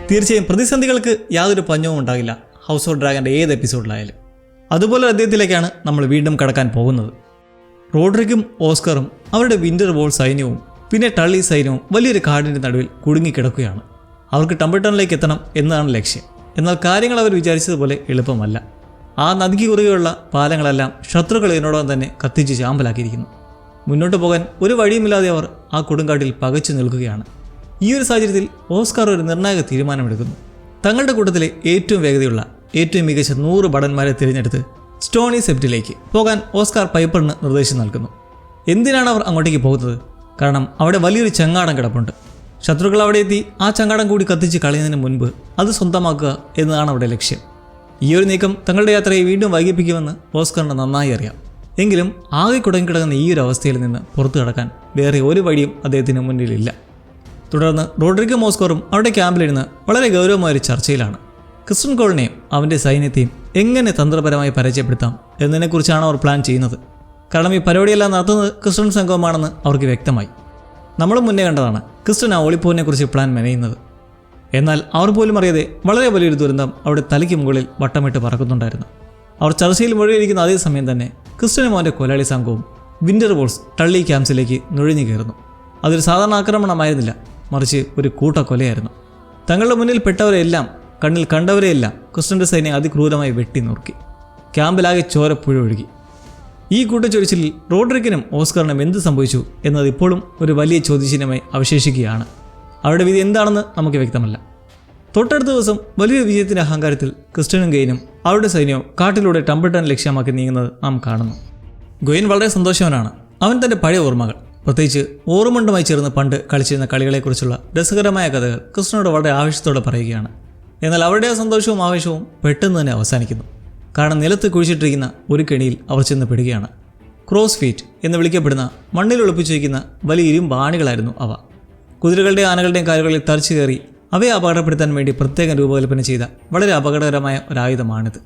തീർച്ചയായും പ്രതിസന്ധികൾക്ക് യാതൊരു പഞ്ഞവും ഉണ്ടാകില്ല ഹൗസ് ഓഫ് ഡ്രാഗൻ്റെ ഏത് എപ്പിസോഡിലായാലും. അതുപോലെ അദ്ദേഹത്തിലേക്കാണ് നമ്മൾ വീണ്ടും കടക്കാൻ പോകുന്നത്. റോഡ്രിക്കും ഓസ്കറും അവരുടെ വിൻ്റർ വോൾ സൈന്യവും പിന്നെ ടള്ളി സൈന്യവും വലിയൊരു കാടിൻ്റെ നടുവിൽ കുടുങ്ങിക്കിടക്കുകയാണ്. അവർക്ക് ടംബിൾട്ടണിലേക്ക് എത്തണം എന്നതാണ് ലക്ഷ്യം. എന്നാൽ കാര്യങ്ങൾ അവർ വിചാരിച്ചതുപോലെ എളുപ്പമല്ല. ആ നദിക്ക് കുറുകെയുള്ള പാലങ്ങളെല്ലാം ശത്രുക്കൾ ഇതിനോടൊപ്പം തന്നെ കത്തിച്ച് ചാമ്പലാക്കിയിരിക്കുന്നു. മുന്നോട്ട് പോകാൻ ഒരു വഴിയുമില്ലാതെ അവർ ആ കൊടുങ്കാട്ടിൽ പകച്ചു നിൽക്കുകയാണ്. ഈ ഒരു സാഹചര്യത്തിൽ ഓസ്കാർ ഒരു നിർണായക തീരുമാനമെടുക്കുന്നു. തങ്ങളുടെ കൂട്ടത്തിലെ ഏറ്റവും വേഗതയുള്ള ഏറ്റവും മികച്ച 100 ഭടന്മാരെ തിരഞ്ഞെടുത്ത് സ്റ്റോണി സെപ്റ്റിലേക്ക് പോകാൻ ഓസ്കാർ പൈപ്പറിന് നിർദ്ദേശം നൽകുന്നു. എന്തിനാണ് അവർ അങ്ങോട്ടേക്ക് പോകുന്നത്? കാരണം അവിടെ വലിയൊരു ചങ്ങാടം കിടപ്പുണ്ട്. ശത്രുക്കൾ അവിടെ എത്തി ആ ചങ്ങാടം കൂടി കത്തിച്ച് കളയുന്നതിന് മുൻപ് അത് സ്വന്തമാക്കുക എന്നതാണ് അവിടെ ലക്ഷ്യം. ഈ ഒരു നീക്കം തങ്ങളുടെ യാത്രയെ വീണ്ടും വൈകിപ്പിക്കുമെന്ന് ഓസ്കറിന് നന്നായി അറിയാം. എങ്കിലും ആകെ കുടങ്ങിക്കിടക്കുന്ന ഈ ഒരു അവസ്ഥയിൽ നിന്ന് പുറത്തു കടക്കാൻ വേറെ ഒരു വഴിയും അദ്ദേഹത്തിന് മുന്നിലില്ല. തുടർന്ന് റോഡ്രിഗോ ഓസ്കറും അവരുടെ ക്യാമ്പിലിരുന്ന് വളരെ ഗൗരവമായൊരു ചർച്ചയിലാണ്. ക്രിസ്റ്റൻ കോളിനെയും അവൻ്റെ സൈന്യത്തെയും എങ്ങനെ തന്ത്രപരമായി പരിചയപ്പെടുത്താം എന്നതിനെക്കുറിച്ചാണ് അവർ പ്ലാൻ ചെയ്യുന്നത്. കാരണം ഈ പരിപാടിയെല്ലാം നടത്തുന്നത് ക്രിസ്റ്റൻ സംഘവുമാണെന്ന് അവർക്ക് വ്യക്തമായി. നമ്മൾ മുന്നേ കണ്ടതാണ് ക്രിസ്റ്റൻ ആ ഒളിപ്പോവിനെക്കുറിച്ച് പ്ലാൻ മെനയുന്നത്. എന്നാൽ അവർ പോലും അറിയാതെ വളരെ വലിയൊരു ദുരന്തം അവിടെ തലയ്ക്ക് മുകളിൽ വട്ടമിട്ട് പറക്കുന്നുണ്ടായിരുന്നു. അവർ ചർച്ചയിൽ മുഴുകിയിരിക്കുന്ന അതേ സമയം തന്നെ ക്രിസ്റ്റനും അവൻ്റെ കൊലാളി സംഘവും വിൻ്റർ വോൾസ് ടള്ളി ക്യാമ്പ്സിലേക്ക് നുഴഞ്ഞു കയറുന്നു. അതൊരു സാധാരണ ആക്രമണമായിരുന്നില്ല, മറിച്ച് ഒരു കൂട്ടക്കൊലയായിരുന്നു. തങ്ങളുടെ മുന്നിൽ പെട്ടവരെല്ലാം കണ്ണിൽ കണ്ടവരെയെല്ലാം ക്രിസ്റ്റൻ്റെ സൈന്യം അതിക്രൂരമായി വെട്ടി നുറുക്കി. ക്യാമ്പിലാകെ ചോരപ്പുഴ ഒഴുകി. ഈ കൂട്ടച്ചൊരിച്ചിലിൽ റോഡ്രിക്കിനും ഓസ്കറിനും എന്ത് സംഭവിച്ചു എന്നത് ഇപ്പോഴും ഒരു വലിയ ചോദ്യചിഹ്നമായി അവശേഷിക്കുകയാണ്. അവരുടെ വിധി എന്താണെന്ന് നമുക്ക് വ്യക്തമല്ല. തൊട്ടടുത്ത ദിവസം വലിയൊരു വിജയത്തിൻ്റെ അഹങ്കാരത്തിൽ ക്രിസ്റ്റനും ഗെയിനും അവരുടെ സൈന്യവും കാട്ടിലൂടെ ടംബിൾട്ടൺ ലക്ഷ്യമാക്കി നീങ്ങുന്നത് നാം കാണുന്നു. ഗെയിൻ വളരെ സന്തോഷവാനാണ്. അവൻ തൻ്റെ പഴയ ഓർമ്മകൾ, പ്രത്യേകിച്ച് ഓർമ്മണ്ടുമായി ചേർന്ന് പണ്ട് കളിച്ചിരുന്ന കളികളെക്കുറിച്ചുള്ള രസകരമായ കഥകൾ ക്രിസ്റ്റനോട് വളരെ ആവേശത്തോടെ പറയുകയാണ്. എന്നാൽ അവരുടെ ആ സന്തോഷവും ആവേശവും പെട്ടെന്ന് തന്നെ അവസാനിക്കുന്നു. കാരണം നിലത്ത് കുഴിച്ചിട്ടിരിക്കുന്ന ഒരു കെണിയിൽ അവർ ചെന്ന് പെടുകയാണ്. ക്രോസ് ഫീറ്റ് എന്ന് വിളിക്കപ്പെടുന്ന മണ്ണിൽ ഒളിപ്പിച്ചു വയ്ക്കുന്ന വലിയ ഇരുമ്പാണികളായിരുന്നു അവ. കുതിരകളുടെയും ആനകളുടെയും കാലുകളിൽ തറച്ചു കയറി അവയെ അപകടപ്പെടുത്താൻ വേണ്ടി പ്രത്യേകം രൂപകൽപ്പന ചെയ്ത വളരെ അപകടകരമായ ഒരായുധമാണിത്.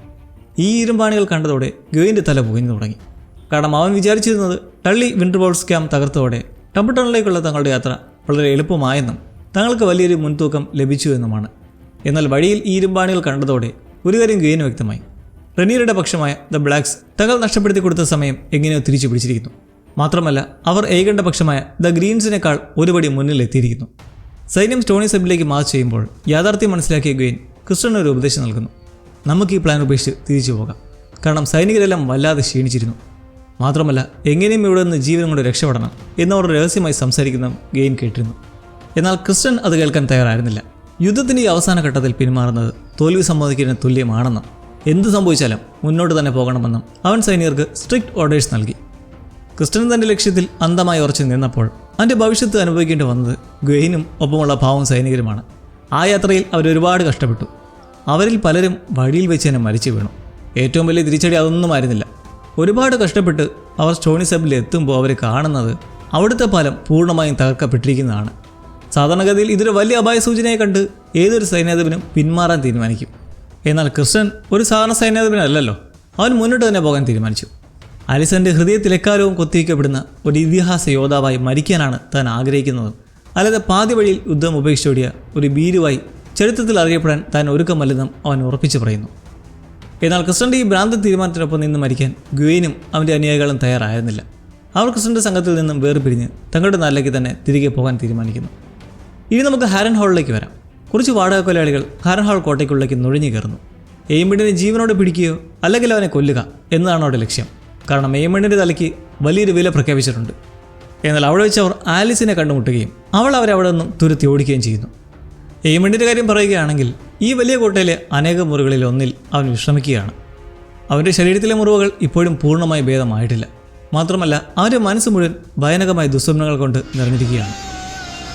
ഈ ഇരുമ്പാണികൾ കണ്ടതോടെ ഗെയിൻ്റെ തല പുകഞ്ഞു തുടങ്ങി. കാരണം അവൻ വിചാരിച്ചിരുന്നത് ടള്ളി വിൻ്റർ വോൾസ് ക്യാമ്പ് തകർത്തോടെ ടംബിൾട്ടണിലേക്കുള്ള തങ്ങളുടെ യാത്ര വളരെ എളുപ്പമായെന്നും തങ്ങൾക്ക് വലിയൊരു മുൻതൂക്കം ലഭിച്ചു എന്നുമാണ്. എന്നാൽ വഴിയിൽ ഈ ഇരുമ്പാണികൾ കണ്ടതോടെ ഒരു കാര്യം ഗെയിന് വ്യക്തമായി. റെനീറുടെ പക്ഷമായ ദ ബ്ലാക്സ് തങ്ങൾ നഷ്ടപ്പെടുത്തി കൊടുത്ത സമയം എങ്ങനെയോ തിരിച്ചു പിടിച്ചിരിക്കുന്നു. മാത്രമല്ല അവർ ഏകണ്ഠ പക്ഷമായ ദ ഗ്രീൻസിനേക്കാൾ ഒരുപടി മുന്നിലെത്തിയിരിക്കുന്നു. സൈന്യം സ്റ്റോണി സെബിലേക്ക് മാർച്ച് ചെയ്യുമ്പോൾ യാഥാർത്ഥ്യം മനസ്സിലാക്കിയ ഗെയിൻ ക്രിസ്റ്റന് ഒരു ഉപദേശം നൽകുന്നു. നമുക്ക് ഈ പ്ലാൻ ഉപേക്ഷിച്ച് തിരിച്ചു പോകാം. കാരണം സൈനികരെല്ലാം വല്ലാതെ ക്ഷീണിച്ചിരുന്നു. മാത്രമല്ല എങ്ങനെയും ഇവിടെ നിന്ന് ജീവനും കൊണ്ട് രക്ഷപ്പെടണം എന്നവർ രഹസ്യമായി സംസാരിക്കുന്ന ഗെയിൻ കേട്ടിരുന്നു. എന്നാൽ ക്രിസ്റ്റൻ അത് കേൾക്കാൻ തയ്യാറായിരുന്നില്ല. യുദ്ധത്തിൻ്റെ ഈ അവസാന ഘട്ടത്തിൽ പിന്മാറുന്നത് തോൽവി സമ്മതിക്കുന്നതിന് തുല്യമാണെന്നും എന്ത് സംഭവിച്ചാലും മുന്നോട്ട് തന്നെ പോകണമെന്നും അവൻ സൈനികർക്ക് സ്ട്രിക്റ്റ് ഓർഡേഴ്സ് നൽകി. ക്രിസ്റ്റൻ തൻ്റെ ലക്ഷ്യത്തിൽ അന്ധമായി ഉറച്ചു നിന്നപ്പോൾ അവൻ്റെ ഭവിഷ്യത്ത് അനുഭവിക്കേണ്ടി വന്നത് ഗെയിനും ഒപ്പമുള്ള പാവം സൈനികരുമാണ്. ആ യാത്രയിൽ അവരൊരുപാട് കഷ്ടപ്പെട്ടു. അവരിൽ പലരും വഴിയിൽ വെച്ച് തന്നെ മരിച്ചു വീണു. ഏറ്റവും വലിയ തിരിച്ചടി അതൊന്നുമായിരുന്നില്ല. ഒരുപാട് കഷ്ടപ്പെട്ട് അവർ സ്റ്റോണി സെബിൽ എത്തുമ്പോൾ അവർ കാണുന്നത് അവിടുത്തെ പാലം പൂർണ്ണമായും തകർക്കപ്പെട്ടിരിക്കുന്നതാണ്. സാധാരണഗതിയിൽ ഇതൊരു വലിയ അപായ സൂചനയെ കണ്ട് ഏതൊരു സൈന്യാധിപനും പിന്മാറാൻ തീരുമാനിക്കും. എന്നാൽ ക്രിസ്റ്റൻ ഒരു സാധാരണ സൈന്യാധിപനല്ലല്ലോ. അവൻ മുന്നോട്ട് തന്നെ പോകാൻ തീരുമാനിച്ചു. അലിസൻ്റെ ഹൃദയത്തിൽ എക്കാലവും കൊത്തിവയ്ക്കപ്പെടുന്ന ഒരു ഇതിഹാസ യോദ്ധാവായി മരിക്കാനാണ് താൻ ആഗ്രഹിക്കുന്നത്. അല്ലാതെ പാതി വഴിയിൽ യുദ്ധം ഉപേക്ഷിച്ചോടിയ ഒരു ഭീരുവായി ചരിത്രത്തിൽ അറിയപ്പെടാൻ താൻ ഒരുക്കമല്ലെന്നും അവൻ ഉറപ്പിച്ചു പറയുന്നു. എന്നാൽ ക്രിസ്റ്റൻ്റെ ഈ ഭ്രാന്ത തീരുമാനത്തിനൊപ്പം നിന്ന് മരിക്കാൻ ഗുവെയിനും അവൻ്റെ അനുയായികളും തയ്യാറായിരുന്നില്ല. അവർ ക്രിസ്റ്റൻ്റെ സംഘത്തിൽ നിന്നും വേർപിരിഞ്ഞ് തങ്ങളുടെ നാട്ടിലേക്ക് തന്നെ തിരികെ പോകാൻ തീരുമാനിക്കുന്നു. ഇനി നമുക്ക് ഹാരൻ ഹാളിലേക്ക് വരാം. കുറച്ച് വാടക കൊലയാളികൾ ഹാരൻ ഹാൾ കോട്ടയ്ക്കുള്ളിലേക്ക് നുഴഞ്ഞു കയറുന്നു. എയ്മണ്ടിനെ ജീവനോടെ പിടിക്കുകയോ അല്ലെങ്കിൽ അവനെ കൊല്ലുക എന്നതാണ് അവരുടെ ലക്ഷ്യം. കാരണം എയ്മണ്ടിൻ്റെ തലയ്ക്ക് വലിയൊരു വില പ്രഖ്യാപിച്ചിട്ടുണ്ട്. എന്നാൽ അവിടെ വെച്ച് അവർ ആലിസിനെ കണ്ടുമുട്ടുകയും അവൾ അവരെ അവിടെ നിന്നും തുരത്തി ഓടിക്കുകയും ചെയ്യുന്നു. എയ്മണ്ടിൻ്റെ കാര്യം പറയുകയാണെങ്കിൽ ഈ വലിയ കോട്ടയിലെ അനേകം മുറികളിൽ ഒന്നിൽ അവൻ വിശ്രമിക്കുകയാണ്. അവൻ്റെ ശരീരത്തിലെ മുറിവുകൾ ഇപ്പോഴും പൂർണ്ണമായി ഭേദമായിട്ടില്ല. മാത്രമല്ല അവൻ്റെ മനസ്സ് മുഴുവൻ ഭയാനകമായ ദുസ്വപ്നങ്ങൾ കൊണ്ട് നിറഞ്ഞിരിക്കുകയാണ്.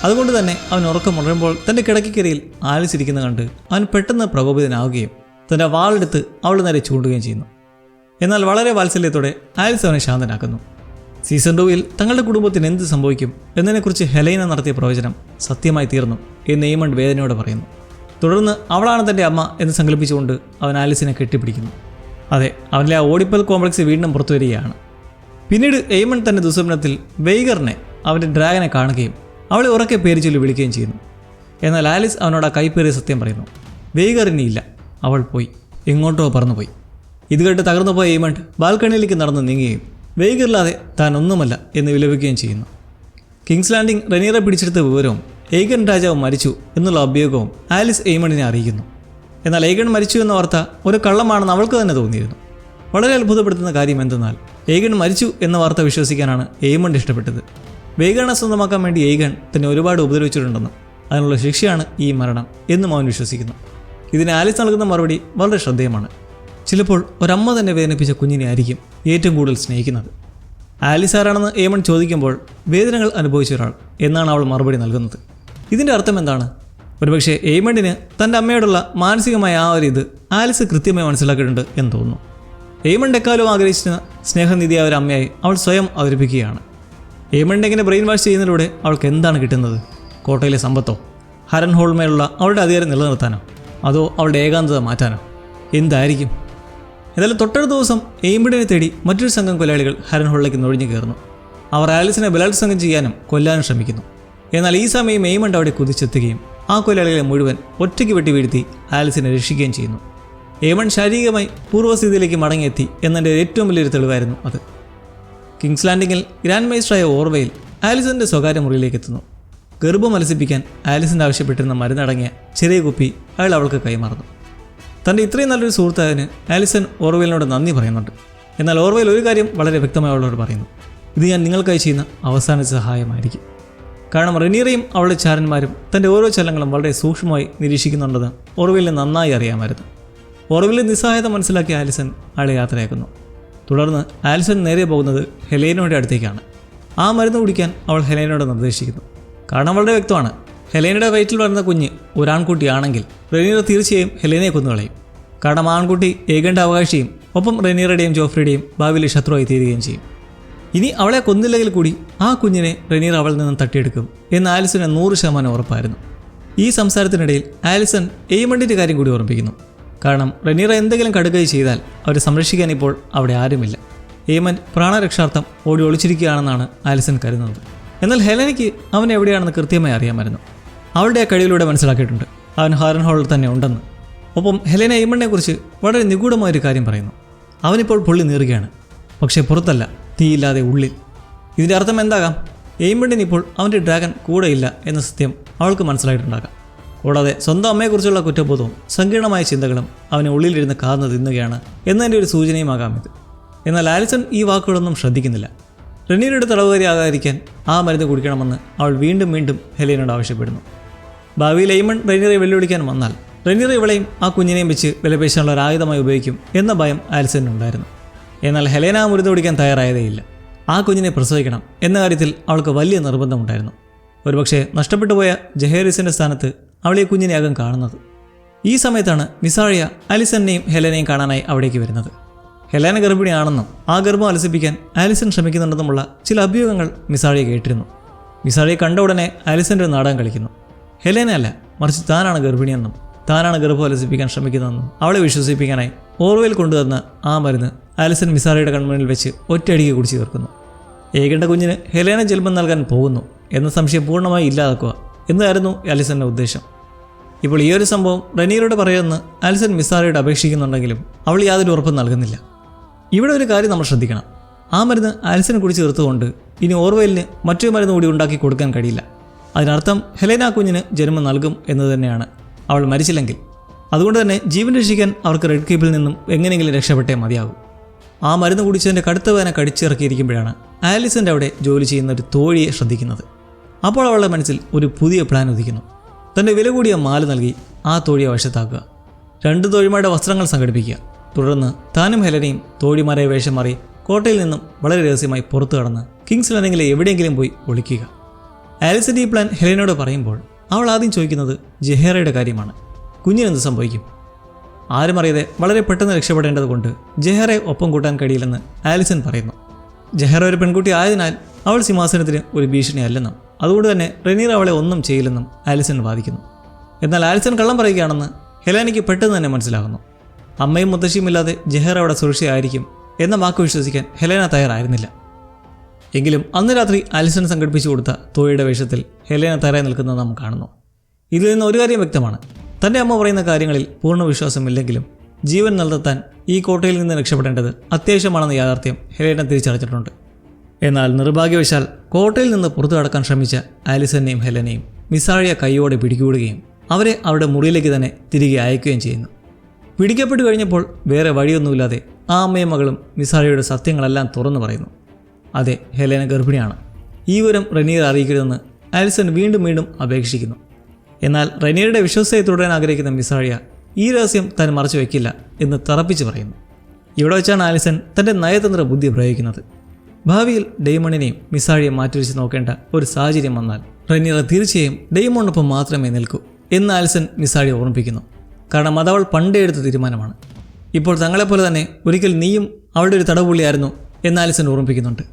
അതുകൊണ്ട് തന്നെ അവൻ ഉറക്കമുണരുമ്പോൾ തൻ്റെ കിടക്കക്കരിയിൽ ആലിസ് ഇരിക്കുന്നത് കണ്ട് അവൻ പെട്ടെന്ന് പ്രകോപിതനാവുകയും തൻ്റെ വാളെടുത്ത് അവളുടെ നേരെ ചൂണ്ടുകയും ചെയ്യുന്നു. എന്നാൽ വളരെ വാത്സല്യത്തോടെ ആലിസ് അവനെ ശാന്തനാക്കുന്നു. സീസൺ 2-ൽ തങ്ങളുടെ കുടുംബത്തിന് എന്ത് സംഭവിക്കും എന്നതിനെക്കുറിച്ച് ഹെലൈന നടത്തിയ പ്രവചനം സത്യമായി തീർന്നു എന്ന് എയ്മണ്ട് വേദനയോടെ പറയുന്നു. തുടർന്ന് അവളാണ് തൻ്റെ അമ്മ എന്ന് സങ്കല്പിച്ചുകൊണ്ട് അവൻ ആലിസിനെ കെട്ടിപ്പിടിക്കുന്നു. അതെ, അവനിലെ ആ ഓഡിപ്പൽ കോംപ്ലക്സ് വീണ്ടും പുറത്തു വരികയാണ്. പിന്നീട് എയ്മണ്ട് തൻ്റെ ദുസ്വപ്നത്തിൽ വെയ്ഗറിനെ അവൻ്റെ ഡ്രാഗനെ കാണുകയും അവളെ ഉറക്കെ പേര് ചൊല്ലി വിളിക്കുകയും ചെയ്യുന്നു. എന്നാൽ ആലിസ് അവനോട് ആ കൈപ്പേറിയ സത്യം പറയുന്നു. വെയ്ഗർ ഇനിയില്ല, അവൾ പോയി, എങ്ങോട്ടോ പറന്നുപോയി. ഇത് കേട്ട് തകർന്നു പോയ എയ്മണ്ട് ബാൽക്കണിയിലേക്ക് നടന്ന് നീങ്ങുകയും വെയ്ഗറില്ലാതെ താൻ ഒന്നുമല്ല എന്ന് വിലപിക്കുകയും ചെയ്യുന്നു. കിങ്സ് ലാൻഡിംഗ് റെനീറെ പിടിച്ചെടുത്ത വിവരവും എയ്ഗൺ രാജാവ് മരിച്ചു എന്നുള്ള അഭ്യൂഹവും ആലിസ് എയ്മണ്ടിനെ അറിയിക്കുന്നു. എന്നാൽ എയ്ഗൺ മരിച്ചു എന്ന വാർത്ത ഒരു കള്ളമാണെന്ന് അവൾക്ക് തന്നെ തോന്നിയിരുന്നു. വളരെ അത്ഭുതപ്പെടുത്തുന്ന കാര്യം എന്തെന്നാൽ എയ്ഗൺ മരിച്ചു എന്ന വാർത്ത വിശ്വസിക്കാനാണ് എയ്മണ്ട് ഇഷ്ടപ്പെട്ടത്. വെയ്ഗണെ സ്വന്തമാക്കാൻ വേണ്ടി എയ്ഗൺ തന്നെ ഒരുപാട് ഉപദ്രവിച്ചിട്ടുണ്ടെന്നും അതിനുള്ള ശിക്ഷയാണ് ഈ മരണം എന്നും അവൻ വിശ്വസിക്കുന്നു. ഇതിന് ആലിസ് നൽകുന്ന മറുപടി വളരെ ശ്രദ്ധേയമാണ്. ചിലപ്പോൾ ഒരമ്മ തന്നെ വേദനിപ്പിച്ച കുഞ്ഞിനെ ആയിരിക്കും ഏറ്റവും കൂടുതൽ സ്നേഹിക്കുന്നത്. ആലിസ് ആരാണെന്ന് എയ്മണ്ട് ചോദിക്കുമ്പോൾ വേദനകൾ അനുഭവിച്ച ഒരാൾ എന്നാണ് അവൾ മറുപടി നൽകുന്നത്. ഇതിൻ്റെ അർത്ഥം എന്താണ്? ഒരുപക്ഷെ എയ്മണ്ടിന് തൻ്റെ അമ്മയോടുള്ള മാനസികമായ ആ ഒരു ഇത് ആലിസ് കൃത്യമായി മനസ്സിലാക്കിയിട്ടുണ്ട് എന്ന് തോന്നുന്നു. എയ്മണ്ട് എക്കാലവും ആഗ്രഹിച്ച സ്നേഹനിധിയായ ഒരു അമ്മയായി അവൾ സ്വയം അവതരിപ്പിക്കുകയാണ്. എയ്മണ്ട് എങ്ങനെ ബ്രെയിൻ വാഷ് ചെയ്യുന്നതിലൂടെ അവൾക്ക് എന്താണ് കിട്ടുന്നത്? കോട്ടയിലെ സമ്പത്തോ? ഹരൻ ഹോൾമേലുള്ള അവളുടെ അധികാരം നിലനിർത്താനോ? അതോ അവളുടെ ഏകാന്തത മാറ്റാനോ? എന്തായിരിക്കും? എന്നാലും തൊട്ടടുത്ത ദിവസം എയ്മണ്ടിനെ തേടി മറ്റൊരു സംഘം കൊലയാളികൾ ഹരൻ ഹോളിലേക്ക് നുഴഞ്ഞു കയറുന്നു. അവർ ആലിസിനെ ബലാത്സംഗം ചെയ്യാനും കൊല്ലാനും ശ്രമിക്കുന്നു. എന്നാൽ ഈ സമയം എയ്മണ്ട് അവിടെ കുതിച്ചെത്തുകയും ആ കൊലയാളികളെ മുഴുവൻ ഒറ്റയ്ക്ക് വെട്ടി വീഴ്ത്തി ആലിസിനെ രക്ഷിക്കുകയും ചെയ്യുന്നു. എയ്മണ്ട് ശാരീരികമായി പൂർവ്വസ്ഥിതിയിലേക്ക് മടങ്ങിയെത്തി എന്നതിൻ്റെ ഏറ്റവും വലിയൊരു തെളിവായിരുന്നു അത്. കിങ്സ് ലാൻഡിങ്ങിൽ ഗ്രാൻഡ് മൈസ്റ്ററായ ഓർവയിൽ ആലിസിൻ്റെ സ്വകാര്യ മുറിയിലേക്ക് എത്തുന്നു. ഗർഭം അലസിപ്പിക്കാൻ ആലിസിൻ്റെ ആവശ്യപ്പെട്ടിരുന്ന മരുന്നടങ്ങിയ ചെറിയ കുപ്പി അയാൾ അവൾക്ക് കൈമാറുന്നു. തൻ്റെ ഇത്രയും നല്ലൊരു സുഹൃത്തായതിന് ആലിസൺ ഓർവെലിനോട് നന്ദി പറയുന്നുണ്ട്. എന്നാൽ ഓർവെൽ ഒരു കാര്യം വളരെ വ്യക്തമായി അവളോട് പറയുന്നു. ഇത് ഞാൻ നിങ്ങൾക്കായി ചെയ്യുന്ന അവസാന സഹായമായിരിക്കും. കാരണം റെനീറയും അവളുടെ ചാരന്മാരും തൻ്റെ ഓരോ ചലനങ്ങളും വളരെ സൂക്ഷ്മമായി നിരീക്ഷിക്കുന്നുണ്ടെന്ന് ഓർവെലിന് നന്നായി അറിയാമായിരുന്നു. ഓർവെലിൻ്റെ നിസ്സഹായത മനസ്സിലാക്കിയ ആലിസൺ അയാളെ യാത്രയാക്കുന്നു. തുടർന്ന് ആലിസൺ നേരെ പോകുന്നത് ഹെലേനയുടെ അടുത്തേക്കാണ്. ആ മരുന്ന് കുടിക്കാൻ അവൾ ഹെലേനയോട് നിർദ്ദേശിക്കുന്നു. കാരണം വളരെ വ്യക്തമാണ്, ഹെലേനയുടെ വയറ്റിൽ വരുന്ന കുഞ്ഞ് ഒരാൺകുട്ടിയാണെങ്കിൽ റെനീറ തീർച്ചയായും ഹെലേനയെ കൊന്നുകളയും. കാരണം ആൺകുട്ടി ഏകണ്ട അവകാശിയും ഒപ്പം റെനീറയുടെയും ജോഫ്രിയുടെയും ഭാവിയിലെ ശത്രുവായി തീരുകയും ചെയ്യും. ഇനി അവളെ കൊന്നില്ലെങ്കിൽ കൂടി ആ കുഞ്ഞിനെ റെനീറ അവളിൽ നിന്നും തട്ടിയെടുക്കും എന്ന് ആലിസന് 100% ഉറപ്പായിരുന്നു. ഈ സംസാരത്തിനിടയിൽ ആലിസൺ എയ്മണ്ടിൻ്റെ കാര്യം കൂടി ഓർമ്മിപ്പിക്കുന്നു. കാരണം റെനീറ എന്തെങ്കിലും കടുകൈ ചെയ്താൽ അവരെ സംരക്ഷിക്കാൻ ഇപ്പോൾ അവിടെ ആരുമില്ല. എയ്മണ്ട് പ്രാണരക്ഷാർത്ഥം ഓടി ഒളിച്ചിരിക്കുകയാണെന്നാണ് ആലിസൺ കരുതുന്നത്. എന്നാൽ ഹെലനയ്ക്ക് അവൻ എവിടെയാണെന്ന് കൃത്യമായി അറിയാമായിരുന്നു. അവളുടെ ആ കഴിവിലൂടെ മനസ്സിലാക്കിയിട്ടുണ്ട് അവൻ ഹാരൻ ഹോളിൽ തന്നെ ഉണ്ടെന്ന്. ഒപ്പം ഹെലന എയ്മണ്ടിനെക്കുറിച്ച് വളരെ നിഗൂഢമായൊരു കാര്യം പറയുന്നു. അവനിപ്പോൾ പൊള്ളി നീറുകയാണ്, പക്ഷേ പുറത്തല്ല, തീയില്ലാതെ ഉള്ളിൽ. ഇതിൻ്റെ അർത്ഥം എന്താകാം? എയ്മണ്ടിന് ഇപ്പോൾ അവൻ്റെ ഡ്രാഗൺ കൂടെയില്ല എന്ന സത്യം അവൾക്ക് മനസ്സിലായിട്ടുണ്ടാകാം. കൂടാതെ സ്വന്തം അമ്മയെക്കുറിച്ചുള്ള കുറ്റബോധവും സങ്കീർണമായ ചിന്തകളും അവനെ ഉള്ളിലിരുന്ന് കാർന്ന് തിന്നുകയാണ് എന്നതിൻ്റെ ഒരു സൂചനയുമാകാം ഇത്. എന്നാൽ ആലിസൺ ഈ വാക്കുകളൊന്നും ശ്രദ്ധിക്കുന്നില്ല. റെനീറയുടെ തടവുകാരിയാകാതിരിക്കാൻ ആ മരുന്ന് കുടിക്കണമെന്ന് അവൾ വീണ്ടും വീണ്ടും ഹെലേനോട് ആവശ്യപ്പെടുന്നു. ഭാവിയിൽ എയ്മണ്ട് റെനീറയെ വെല്ലുവിളിക്കാൻ വന്നാൽ റെനീറ ഇവളെയും ആ കുഞ്ഞിനെയും വെച്ച് വിലപേശാനുള്ള ഒരു ആയുധമായി ഉപയോഗിക്കും എന്ന ഭയം ആലിസണിനുണ്ടായിരുന്നു. എന്നാൽ ഹെലേന ആ മരുന്ന് കുടിക്കാൻ തയ്യാറായതേയില്ല. ആ കുഞ്ഞിനെ പ്രസവിക്കണം എന്ന കാര്യത്തിൽ അവൾക്ക് വലിയ നിർബന്ധമുണ്ടായിരുന്നു. ഒരുപക്ഷെ നഷ്ടപ്പെട്ടു പോയ ജഹേറിസിൻ്റെ സ്ഥാനത്ത് അവളെ കുഞ്ഞിനെയാകും കാണുന്നത്. ഈ സമയത്താണ് മിസാഴിയ ആലിസണിനെയും ഹെലേനയും കാണാനായി അവിടേക്ക് വരുന്നത്. ഹെലേന ഗർഭിണിയാണെന്നും ആ ഗർഭം അലസിപ്പിക്കാൻ ആലിസൺ ശ്രമിക്കുന്നുണ്ടെന്നുമുള്ള ചില അഭ്യൂഹങ്ങൾ മിസാഴിയെ കേട്ടിരുന്നു. മിസാഴിയെ കണ്ട ഉടനെ ആലിസൻ്റെ ഒരു നാടകം കളിക്കുന്നു. ഹെലേന അല്ല, മറിച്ച് താനാണ് ഗർഭിണിയെന്നും താനാണ് ഗർഭം അലസിപ്പിക്കാൻ ശ്രമിക്കുന്നതെന്നും അവളെ വിശ്വസിപ്പിക്കാനായി ഓർവെൽ കൊണ്ടുവന്ന ആ മരുന്ന് ആലിസൺ മിസാഴിയുടെ കൺമുന്നിൽ വെച്ച് ഒറ്റയടിക്ക് കുടിച്ചു തീർക്കുന്നു. ഏകണ്ട കുഞ്ഞിന് ഹെലേന ജന്മം നൽകാൻ പോകുന്നു എന്ന സംശയം പൂർണ്ണമായി ഇല്ലാതാക്കുക എന്നതായിരുന്നു ആലിസൻ്റെ ഉദ്ദേശം. ഇപ്പോൾ ഈ ഒരു സംഭവം റെനീറയോട് പറയുമെന്ന് ആലിസൺ മിസാറിയോട് അപേക്ഷിക്കുന്നുണ്ടെങ്കിലും അവൾ യാതൊരു ഉറപ്പും നൽകുന്നില്ല. ഇവിടെ ഒരു കാര്യം നമ്മൾ ശ്രദ്ധിക്കണം. ആ മരുന്ന് ആലിസന് കുടിച്ച് തീർത്തുകൊണ്ട് ഇനി ഓർവെലിന് മറ്റൊരു മരുന്ന് കൂടി ഉണ്ടാക്കി കൊടുക്കാൻ കഴിയില്ല. അതിനർത്ഥം ഹെലേന കുഞ്ഞിന് ജന്മം നൽകും എന്നത് തന്നെയാണ്, അവൾ മരിച്ചില്ലെങ്കിൽ. അതുകൊണ്ട് തന്നെ ജീവൻ രക്ഷിക്കാൻ അവർക്ക് റെഡ് കേപ്പിൽ നിന്നും എങ്ങനെയെങ്കിലും രക്ഷപ്പെട്ടേ മതിയാകും. ആ മരുന്ന് കുടിച്ചതിൻ്റെ കടുത്ത വേദന കടിച്ചിറക്കിയിരിക്കുമ്പോഴാണ് ആലിസൻ്റെ അവിടെ ജോലി ചെയ്യുന്ന ഒരു തോഴിയെ ശ്രദ്ധിക്കുന്നത്. അപ്പോൾ അവളുടെ മനസ്സിൽ ഒരു പുതിയ പ്ലാൻ ഉദിക്കുന്നു. തൻ്റെ വില കൂടിയ മാല നൽകി ആ തോഴിയെ വശത്താക്കുക, 2 തോഴിമാരുടെ വസ്ത്രങ്ങൾ സംഘടിപ്പിക്കുക, തുടർന്ന് താനും ഹെലനയും തോഴിമാരെ വേഷം മാറി കോട്ടയിൽ നിന്നും വളരെ രഹസ്യമായി പുറത്തു കടന്ന് കിങ്സ് ലാൻഡിങ്ങിലെ എവിടെയെങ്കിലും പോയി ഒളിക്കുക. ആലിസൻ്റെ ഈ പ്ലാൻ ഹെലനയോട് പറയുമ്പോൾ അവൾ ആദ്യം ചോദിക്കുന്നത് ജഹേറയുടെ കാര്യമാണ്. കുഞ്ഞിനെന്ത് സംഭവിക്കും? ആരും അറിയാതെ വളരെ പെട്ടെന്ന് രക്ഷപ്പെടേണ്ടത് കൊണ്ട് ജഹേറയെ ഒപ്പം കൂട്ടാൻ കഴിയില്ലെന്ന് ആലിസൺ പറയുന്നു. ജഹേറ ഒരു പെൺകുട്ടി ആയതിനാൽ അവൾ സിംഹാസനത്തിന് ഒരു ഭീഷണിയല്ലെന്നും അതുകൊണ്ട് തന്നെ റെനീറ അവളെ ഒന്നും ചെയ്യില്ലെന്നും ആലിസൺ വാദിക്കുന്നു. എന്നാൽ ആലിസൺ കള്ളം പറയുകയാണെന്ന് ഹെലേനയ്ക്ക് പെട്ടെന്ന് തന്നെ മനസ്സിലാകുന്നു. അമ്മയും മുത്തശ്ശിയുമില്ലാതെ ജഹേറ അവിടെ സുരക്ഷയായിരിക്കും എന്ന വാക്ക് വിശ്വസിക്കാൻ ഹെലേന തയ്യാറായിരുന്നില്ല. എങ്കിലും അന്ന് രാത്രി ആലിസൺ സംഘടിപ്പിച്ചു കൊടുത്ത തോഴിയുടെ വേഷത്തിൽ ഹെലേന തയ്യാറായി നിൽക്കുന്നത് നാം കാണുന്നു. ഇതിൽ നിന്ന് ഒരു കാര്യം വ്യക്തമാണ്, തൻ്റെ അമ്മ പറയുന്ന കാര്യങ്ങളിൽ പൂർണ്ണ വിശ്വാസമില്ലെങ്കിലും ജീവൻ നിലനിർത്താൻ ഈ കോട്ടയിൽ നിന്ന് രക്ഷപ്പെടേണ്ടത് അത്യാവശ്യമാണെന്ന യാഥാർത്ഥ്യം ഹെലേന തിരിച്ചറിഞ്ഞിട്ടുണ്ട്. എന്നാൽ നിർഭാഗ്യവശാൽ കോട്ടയിൽ നിന്ന് പുറത്തു കടക്കാൻ ശ്രമിച്ച ആലിസനെയും ഹെലനെയും മിസാഴിയ കൈയോടെ പിടികൂടുകയും അവരെ അവരുടെ മുറിയിലേക്ക് തന്നെ തിരികെ അയക്കുകയും ചെയ്യുന്നു. പിടിക്കപ്പെട്ടു കഴിഞ്ഞപ്പോൾ വേറെ വഴിയൊന്നുമില്ലാതെ ആ അമ്മയും മകളും മിസാഴിയുടെ സത്യങ്ങളെല്ലാം തുറന്നു പറയുന്നു. അതെ, ഹെലേന ഗർഭിണിയാണ്. ഈ വിവരം റെനീർ അറിയിക്കരുതെന്ന് ആലിസൺ വീണ്ടും വീണ്ടും അപേക്ഷിക്കുന്നു. എന്നാൽ റെനീറുടെ വിശ്വസ്തയെ തുടരാൻ ആഗ്രഹിക്കുന്ന മിസാഴിയ ഈ രഹസ്യം താൻ മറച്ചു വയ്ക്കില്ല എന്ന് തറപ്പിച്ച് പറയുന്നു. ഇവിടെ വെച്ചാണ് ആലിസൺ തൻ്റെ നയതന്ത്ര ബുദ്ധി പ്രയോഗിക്കുന്നത്. ഭാവിയിൽ ഡെയ്മണിനെയും മിസാഴിയെ മാറ്റിവെച്ച് നോക്കേണ്ട ഒരു സാഹചര്യം വന്നാൽ റെനീർ തീർച്ചയായും ഡെയ്മോണിനൊപ്പം മാത്രമേ നിൽക്കൂ എന്ന് ആലിസൺ മിസാഴിയെ ഓർമ്മിപ്പിക്കുന്നു. കാരണം അതവൾ പണ്ടേ എടുത്ത തീരുമാനമാണ്. ഇപ്പോൾ തങ്ങളെപ്പോലെ തന്നെ ഒരിക്കൽ നീയും അവളുടെ ഒരു തടവുള്ളിയായിരുന്നു എന്ന് ആലിസൺ ഓർമ്മിപ്പിക്കുന്നുണ്ട്.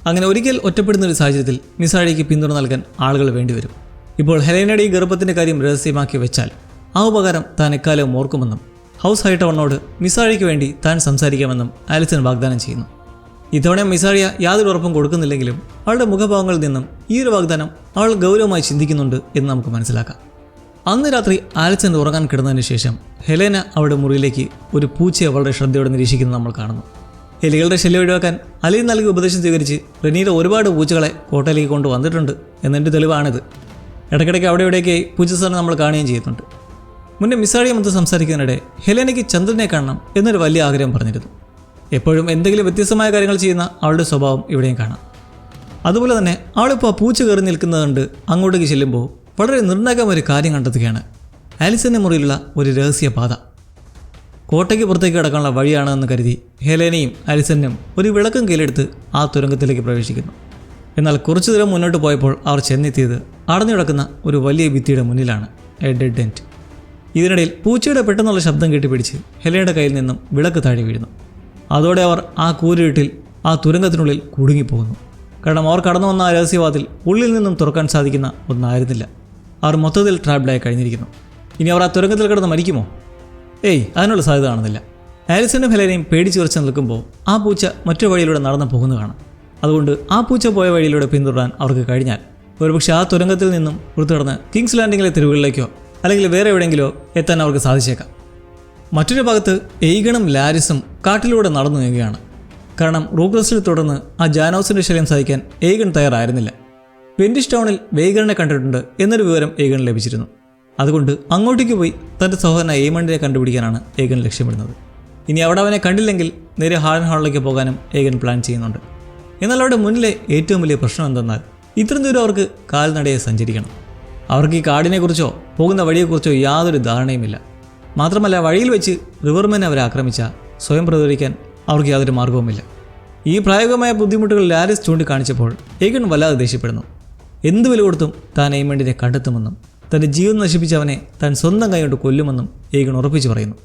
അങ്ങനെ ഒരിക്കൽ ഒറ്റപ്പെടുന്ന ഒരു സാഹചര്യത്തിൽ മിസാഴിക്ക് പിന്തുണ നൽകാൻ ആളുകൾ വേണ്ടിവരും. ഇപ്പോൾ ഹെലേനയുടെ ഈ ഗർഭത്തിൻ്റെ കാര്യം രഹസ്യമാക്കി വെച്ചാൽ ആ ഉപകാരം താൻ എക്കാലവും ഓർക്കുമെന്നും ഹൗസ് ഹൈടവറിനോട് മിസാഴിക്ക് വേണ്ടി താൻ സംസാരിക്കാമെന്നും ആലിസൺ വാഗ്ദാനം ചെയ്യുന്നു. ഇത്തവണ മിസാഴിയ യാതൊരു ഉറപ്പും കൊടുക്കുന്നില്ലെങ്കിലും അവളുടെ മുഖഭാവങ്ങളിൽ നിന്നും ഈ ഒരു വാഗ്ദാനം അവൾ ഗൗരവമായി ചിന്തിക്കുന്നുണ്ട് എന്ന് നമുക്ക് മനസ്സിലാക്കാം. അന്ന് രാത്രി ആലിസൺ ഉറങ്ങാൻ കിടന്നതിന് ശേഷം ഹെലേന അവളുടെ മുറിയിലേക്ക് ഒരു പൂച്ചയെ വളരെ ശ്രദ്ധയോടെ നിരീക്ഷിക്കുന്നത് നമ്മൾ കാണുന്നു. എലികളുടെ ശല്യം ഒഴിവാക്കാൻ അലീൻ നൽകിയ ഉപദേശം സ്വീകരിച്ച് റെനീർ ഒരുപാട് പൂച്ചകളെ കോട്ടയിലേക്ക് കൊണ്ടുവന്നിട്ടുണ്ട് എന്നതിൻ്റെ തെളിവാണിത്. ഇടയ്ക്കിടയ്ക്ക് അവിടെ ഇവിടേക്കായി പൂച്ചസാറിനെ നമ്മൾ കാണുകയും ചെയ്യുന്നുണ്ട്. മുന്നേ മിസാഴിയുമൊത്ത് സംസാരിക്കുന്നതിനിടെ ഹെലേനയ്ക്ക് ചന്ദ്രനെ കാണണം എന്നൊരു വലിയ ആഗ്രഹം പറഞ്ഞിരുന്നു. എപ്പോഴും എന്തെങ്കിലും വ്യത്യസ്തമായ കാര്യങ്ങൾ ചെയ്യുന്ന അവളുടെ സ്വഭാവം ഇവിടെയും കാണാം. അതുപോലെ തന്നെ അവളിപ്പോൾ പൂച്ച കയറി നിൽക്കുന്നതുകൊണ്ട് അങ്ങോട്ടേക്ക് ചെല്ലുമ്പോൾ വളരെ നിർണായകമായ ഒരു കാര്യം കണ്ടെത്തുകയാണ്. ആലിസന്റെ മുറിയിലുള്ള ഒരു രഹസ്യപാത കോട്ടയ്ക്ക് പുറത്തേക്ക് കിടക്കാനുള്ള വഴിയാണെന്ന് കരുതി ഹെലേനയും ആലിസനും ഒരു വിളക്കും കയ്യിലെടുത്ത് ആ തുരങ്കത്തിലേക്ക് പ്രവേശിക്കുന്നു. എന്നാൽ കുറച്ചു ദൂരം മുന്നോട്ട് പോയപ്പോൾ അവർ ചെന്നെത്തിയത് അടഞ്ഞു കിടക്കുന്ന ഒരു വലിയ ഭിത്തിയുടെ മുന്നിലാണ്. A dead end. ഇതിനിടയിൽ പൂച്ചയുടെ പെട്ടെന്നുള്ള ശബ്ദം കേട്ടുപിടിച്ച് ഹെലേനയുടെ കയ്യിൽ നിന്നും വിളക്ക് താഴെ വീഴുന്നു. അതോടെ അവർ ആ കൂരിരുട്ടിൽ ആ തുരങ്കത്തിനുള്ളിൽ കുടുങ്ങിപ്പോകുന്നു. കാരണം അവർ കടന്നു വന്ന ആ രഹസ്യവാതിൽ ഉള്ളിൽ നിന്നും തുറക്കാൻ സാധിക്കുന്ന ഒന്നായിരുന്നില്ല. അവർ മൊത്തത്തിൽ ട്രാപ്ഡായി കഴിഞ്ഞിരിക്കുന്നു. ഇനി അവർ ആ തുരങ്കത്തിൽ കിടന്ന് മരിക്കുമോ? അതിനുള്ള സാധ്യത കാണുന്നില്ല. ആലിസനും ഹെലേനയും പേടിച്ച് വിറച്ച് നിൽക്കുമ്പോൾ ആ പൂച്ച മറ്റൊരു വഴിയിലൂടെ നടന്നു പോകുന്നു കാണാം. അതുകൊണ്ട് ആ പൂച്ച പോയ വഴിയിലൂടെ പിന്തുടരാൻ അവർക്ക് കഴിഞ്ഞാൽ ഒരുപക്ഷെ ആ തുരങ്കത്തിൽ നിന്നും പുറത്തു കടന്ന് കിങ്സ് ലാൻഡിങ്ങിലെ തെരുവുകളിലേക്കോ അല്ലെങ്കിൽ വേറെ എവിടെയെങ്കിലോ എത്താൻ അവർക്ക് സാധിച്ചേക്കാം. മറ്റൊരു ഭാഗത്ത് എയ്ഗണും ലാരിസും കാട്ടിലൂടെ നടന്നു നീങ്ങുകയാണ്. കാരണം റൂഗ്രസിൽ തുടർന്ന് ആ ജാനോസിൻ്റെ ശല്യം സഹിക്കാൻ എയ്ഗൺ തയ്യാറായിരുന്നില്ല. വെൻഡിഷ് ടൗണിൽ വെയ്ഗണിനെ കണ്ടിട്ടുണ്ട് എന്നൊരു വിവരം എയ്ഗൺ ലഭിച്ചിരുന്നു. അതുകൊണ്ട് അങ്ങോട്ടേക്ക് പോയി തൻ്റെ സഹോദരൻ എയ്മണ്ടിനെ കണ്ടുപിടിക്കാനാണ് ഏഗൻ ലക്ഷ്യമിടുന്നത്. ഇനി അവിടെ അവനെ കണ്ടില്ലെങ്കിൽ നേരെ ഹാർഡൻ ഹാളിലേക്ക് പോകാനും ഏഗൻ പ്ലാൻ ചെയ്യുന്നുണ്ട്. എന്നാൽ അവിടെ മുന്നിലെ ഏറ്റവും വലിയ പ്രശ്നം എന്തെന്നാൽ ഇത്രയും ദൂരം അവർക്ക് കാൽനടയെ സഞ്ചരിക്കണം. അവർക്ക് ഈ കാടിനെക്കുറിച്ചോ പോകുന്ന വഴിയെക്കുറിച്ചോ യാതൊരു ധാരണയുമില്ല. മാത്രമല്ല വഴിയിൽ വെച്ച് റിവർമെൻ അവരെ ആക്രമിച്ചാൽ സ്വയം പ്രതിരോധിക്കാൻ അവർക്ക് യാതൊരു മാർഗവുമില്ല. ഈ പ്രായോഗികമായ ബുദ്ധിമുട്ടുകൾ ലാരിസ് ചൂണ്ടിക്കാണിച്ചപ്പോൾ ഏഗൻ വല്ലാതെ ദേഷ്യപ്പെടുന്നു. എന്ത് വില കൊടുത്തും താൻ എയ്മണ്ടിനെ കണ്ടെത്തുമെന്നും തൻ്റെ ജീവൻ നശിപ്പിച്ചവനെ താൻ സ്വന്തം കൈകൊണ്ട് കൊല്ലുമെന്നും ഏഗൺ ഉറപ്പിച്ചു പറയുന്നു.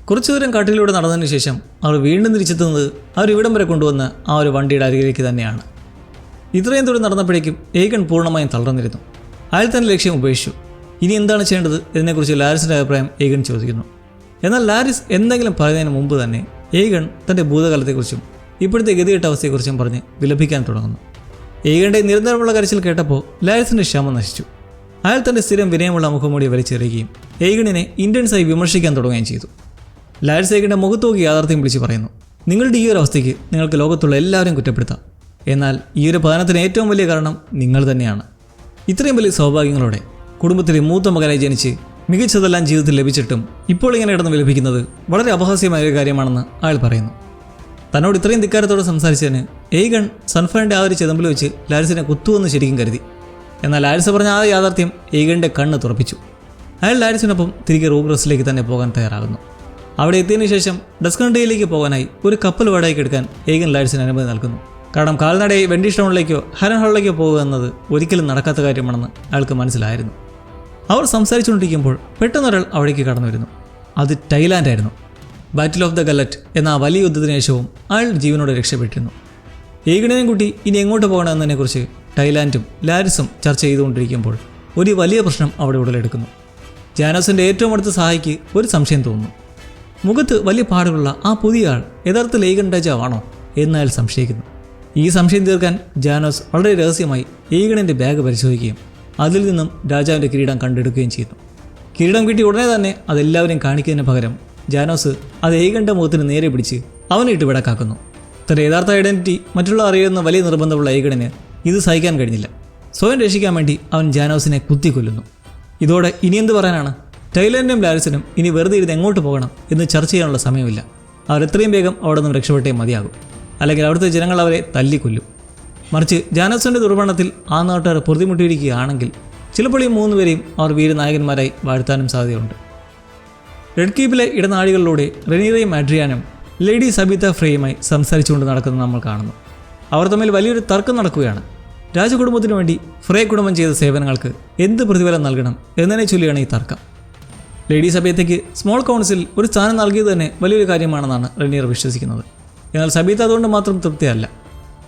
കുറച്ചു ദൂരം കാട്ടിലൂടെ നടന്നതിന് ശേഷം അവർ വീണ്ടും തിരിച്ചെത്തുന്നത് അവർ ഇവിടം വരെ കൊണ്ടുവന്ന ആ ഒരു വണ്ടിയുടെ അരികിലേക്ക് തന്നെയാണ്. ഇത്രയും ദൂരം നടന്നപ്പോഴേക്കും ഏഗൺ പൂർണ്ണമായും തളർന്നിരുന്നു. അയാൾ തൻ്റെ ലക്ഷ്യം ഉപേക്ഷിച്ചു. ഇനി എന്താണ് ചെയ്യേണ്ടത് എന്നതിനെക്കുറിച്ച് ലാരിസിൻ്റെ അഭിപ്രായം ഏഗൺ ചോദിക്കുന്നു. എന്നാൽ ലാരിസ് എന്തെങ്കിലും പറയുന്നതിന് മുമ്പ് തന്നെ ഏഗൺ തൻ്റെ ഭൂതകാലത്തെക്കുറിച്ചും ഇപ്പോഴത്തെ ഗതികെട്ട അവസ്ഥയെക്കുറിച്ചും പറഞ്ഞ് വിലപിക്കാൻ തുടങ്ങുന്നു. ഏഗണിൻ്റെ നിരന്തരമുള്ള കരച്ചിൽ കേട്ടപ്പോൾ ലാരിസിൻ്റെ ക്ഷമ നശിച്ചു. അയാൾ തൻ്റെ സ്ഥിരം വിനയമുള്ള മുഖംമൂടി വലിച്ചെറിയുകയും ഏഗണിനെ ഇൻറ്റൻസായി വിമർശിക്കാൻ തുടങ്ങുകയും ചെയ്തു. ലാരിസ് ഏഗണിൻ്റെ മുഖത്ത് നോക്കി യാഥാർത്ഥ്യം വിളിച്ച് പറയുന്നു, നിങ്ങളുടെ ഈ ഒരു അവസ്ഥയ്ക്ക് നിങ്ങൾക്ക് ലോകത്തുള്ള എല്ലാവരെയും കുറ്റപ്പെടുത്താം. എന്നാൽ ഈ ഒരു പതനത്തിന് ഏറ്റവും വലിയ കാരണം നിങ്ങൾ തന്നെയാണ്. ഇത്രയും വലിയ സൗഭാഗ്യങ്ങളോടെ കുടുംബത്തിലെ മൂത്ത മകനായി ജനിച്ച് മികച്ചതെല്ലാം ജീവിതത്തിൽ ലഭിച്ചിട്ടും ഇപ്പോൾ ഇങ്ങനെ കിടന്ന് വിലപിക്കുന്നത് വളരെ അപഹാസ്യമായ ഒരു കാര്യമാണെന്ന് അയാൾ പറയുന്നു. തന്നോട് ഇത്രയും ധിക്കാരത്തോടെ സംസാരിച്ചതിന് ഏഗൺ സൺഫയറിൻ്റെ ആ ഒരു ചെതമ്പിൽ വെച്ച് ലാരിസിനെ കുത്തുവെന്ന് ശരിക്കും കരുതി. എന്നാൽ ലാരിസ് പറഞ്ഞ ആ യാഥാർത്ഥ്യം ഏഗണിൻ്റെ കണ്ണ് തുറപ്പിച്ചു. അയാൾ ലാരിസിനൊപ്പം തിരികെ റൂഗ്രസിലേക്ക് തന്നെ പോകാൻ തയ്യാറാകുന്നു. അവിടെ എത്തിയതിനു ശേഷം ഡസ്കണ്ടയിലേക്ക് പോകാനായി ഒരു കപ്പൽ വാടകയ്ക്ക് എടുക്കാൻ ഏഗൺ ലാരിസിന് അനുമതി നൽകുന്നു. കാരണം കാൽനടയായി വെൻഡിഷ് ടൗണിലേക്കോ ഹാരൻ ഹാളിലേക്കോ പോകുക എന്നത് ഒരിക്കലും നടക്കാത്ത കാര്യമാണെന്ന് അയാൾക്ക് മനസ്സിലായിരുന്നു. അവർ സംസാരിച്ചുകൊണ്ടിരിക്കുമ്പോൾ പെട്ടെന്നൊരാൾ അവിടേക്ക് കടന്നു വരുന്നു. അത് ടൈലാൻഡായിരുന്നു. ബാറ്റിൽ ഓഫ് ദ ഗല്ലറ്റ് എന്ന ആ വലിയ യുദ്ധത്തിന് ശേഷവും അയാൾ ജീവനോടെ രക്ഷപ്പെട്ടിരുന്നു. ഏഗണിനെയും കൂട്ടി ഇനി എങ്ങോട്ട് പോകണമെന്നതിനെക്കുറിച്ച് ടൈലാൻഡും ലാരിസും ചർച്ച ചെയ്തുകൊണ്ടിരിക്കുമ്പോൾ ഒരു വലിയ പ്രശ്നം അവിടെ ഉടലെടുക്കുന്നു. ജാനോസിൻ്റെ ഏറ്റവും അടുത്ത സഹായിക്ക് ഒരു സംശയം തോന്നുന്നു. മുഖത്ത് വലിയ പാടുകളുള്ള ആ പുതിയ ആൾ യഥാർത്ഥത്തിൽ ഏഗൺ രാജാവാണോ എന്ന് അയാൾ സംശയിക്കുന്നു. ഈ സംശയം തീർക്കാൻ ജാനോസ് വളരെ രഹസ്യമായി ഏഗണിൻ്റെ ബാഗ് പരിശോധിക്കുകയും അതിൽ നിന്നും രാജാവിൻ്റെ കിരീടം കണ്ടെടുക്കുകയും ചെയ്യുന്നു. കിരീടം കിട്ടി ഉടനെ തന്നെ അതെല്ലാവരെയും കാണിക്കുന്നതിന് പകരം ജാനോസ് അത് ഏകൻ്റെ മുഖത്തിന് നേരെ പിടിച്ച് അവനെ ഇട്ട് വിടക്കാക്കുന്നു. തൻ്റെ യഥാർത്ഥ ഐഡൻറ്റിറ്റി മറ്റുള്ള അറിയുന്ന വലിയ നിർബന്ധമുള്ള ഏകണിന് ഇത് സഹിക്കാൻ കഴിഞ്ഞില്ല. സ്വയം രക്ഷിക്കാൻ വേണ്ടി അവൻ ജാനോസിനെ കുത്തിക്കൊല്ലുന്നു. ഇതോടെ ഇനിയെന്ത് പറയാനാണ്? ടൈലറിനും ലാരിസിനും ഇനി വെറുതെ ഇരുന്ന് എങ്ങോട്ട് പോകണം എന്ന് ചർച്ച ചെയ്യാനുള്ള സമയമില്ല. അവർ എത്രയും വേഗം അവിടെ നിന്നും രക്ഷപ്പെട്ടേ മതിയാകും, അല്ലെങ്കിൽ അവിടുത്തെ ജനങ്ങൾ അവരെ തല്ലിക്കൊല്ലും. മറിച്ച് ജാനോസിൻ്റെ ദുർഭരണത്തിൽ ആ നാട്ടുകാർ പൊറുതിമുട്ടിയിരിക്കുകയാണെങ്കിൽ ചിലപ്പോൾ ഈ 3 പേരെയും അവർ വീരനായകന്മാരായി വാഴ്ത്താനും സാധ്യതയുണ്ട്. റെഡ് കീപ്പിലെ ഇടനാഴികളിലൂടെ റെനീറയും ആഡ്രിയാനും ലേഡി സബീത ഫ്രേയുമായി സംസാരിച്ചുകൊണ്ട് നടക്കുന്നത് നമ്മൾ കാണുന്നു. അവർ തമ്മിൽ വലിയൊരു തർക്കം നടക്കുകയാണ്. രാജകുടുംബത്തിനു വേണ്ടി ഫ്രേ കുടുംബം ചെയ്ത സേവനങ്ങൾക്ക് എന്ത് പ്രതിഫലം നൽകണം എന്നതിനെ ചൊല്ലിയാണ് ഈ തർക്കം. ലേഡി സബീതയ്ക്ക് സ്മോൾ കൗൺസിൽ ഒരു സ്ഥാനം നൽകിയത് തന്നെ വലിയൊരു കാര്യമാണെന്നാണ് റെനീർ വിശ്വസിക്കുന്നത്. എന്നാൽ സബീത അതുകൊണ്ട് മാത്രം തൃപ്തിയല്ല.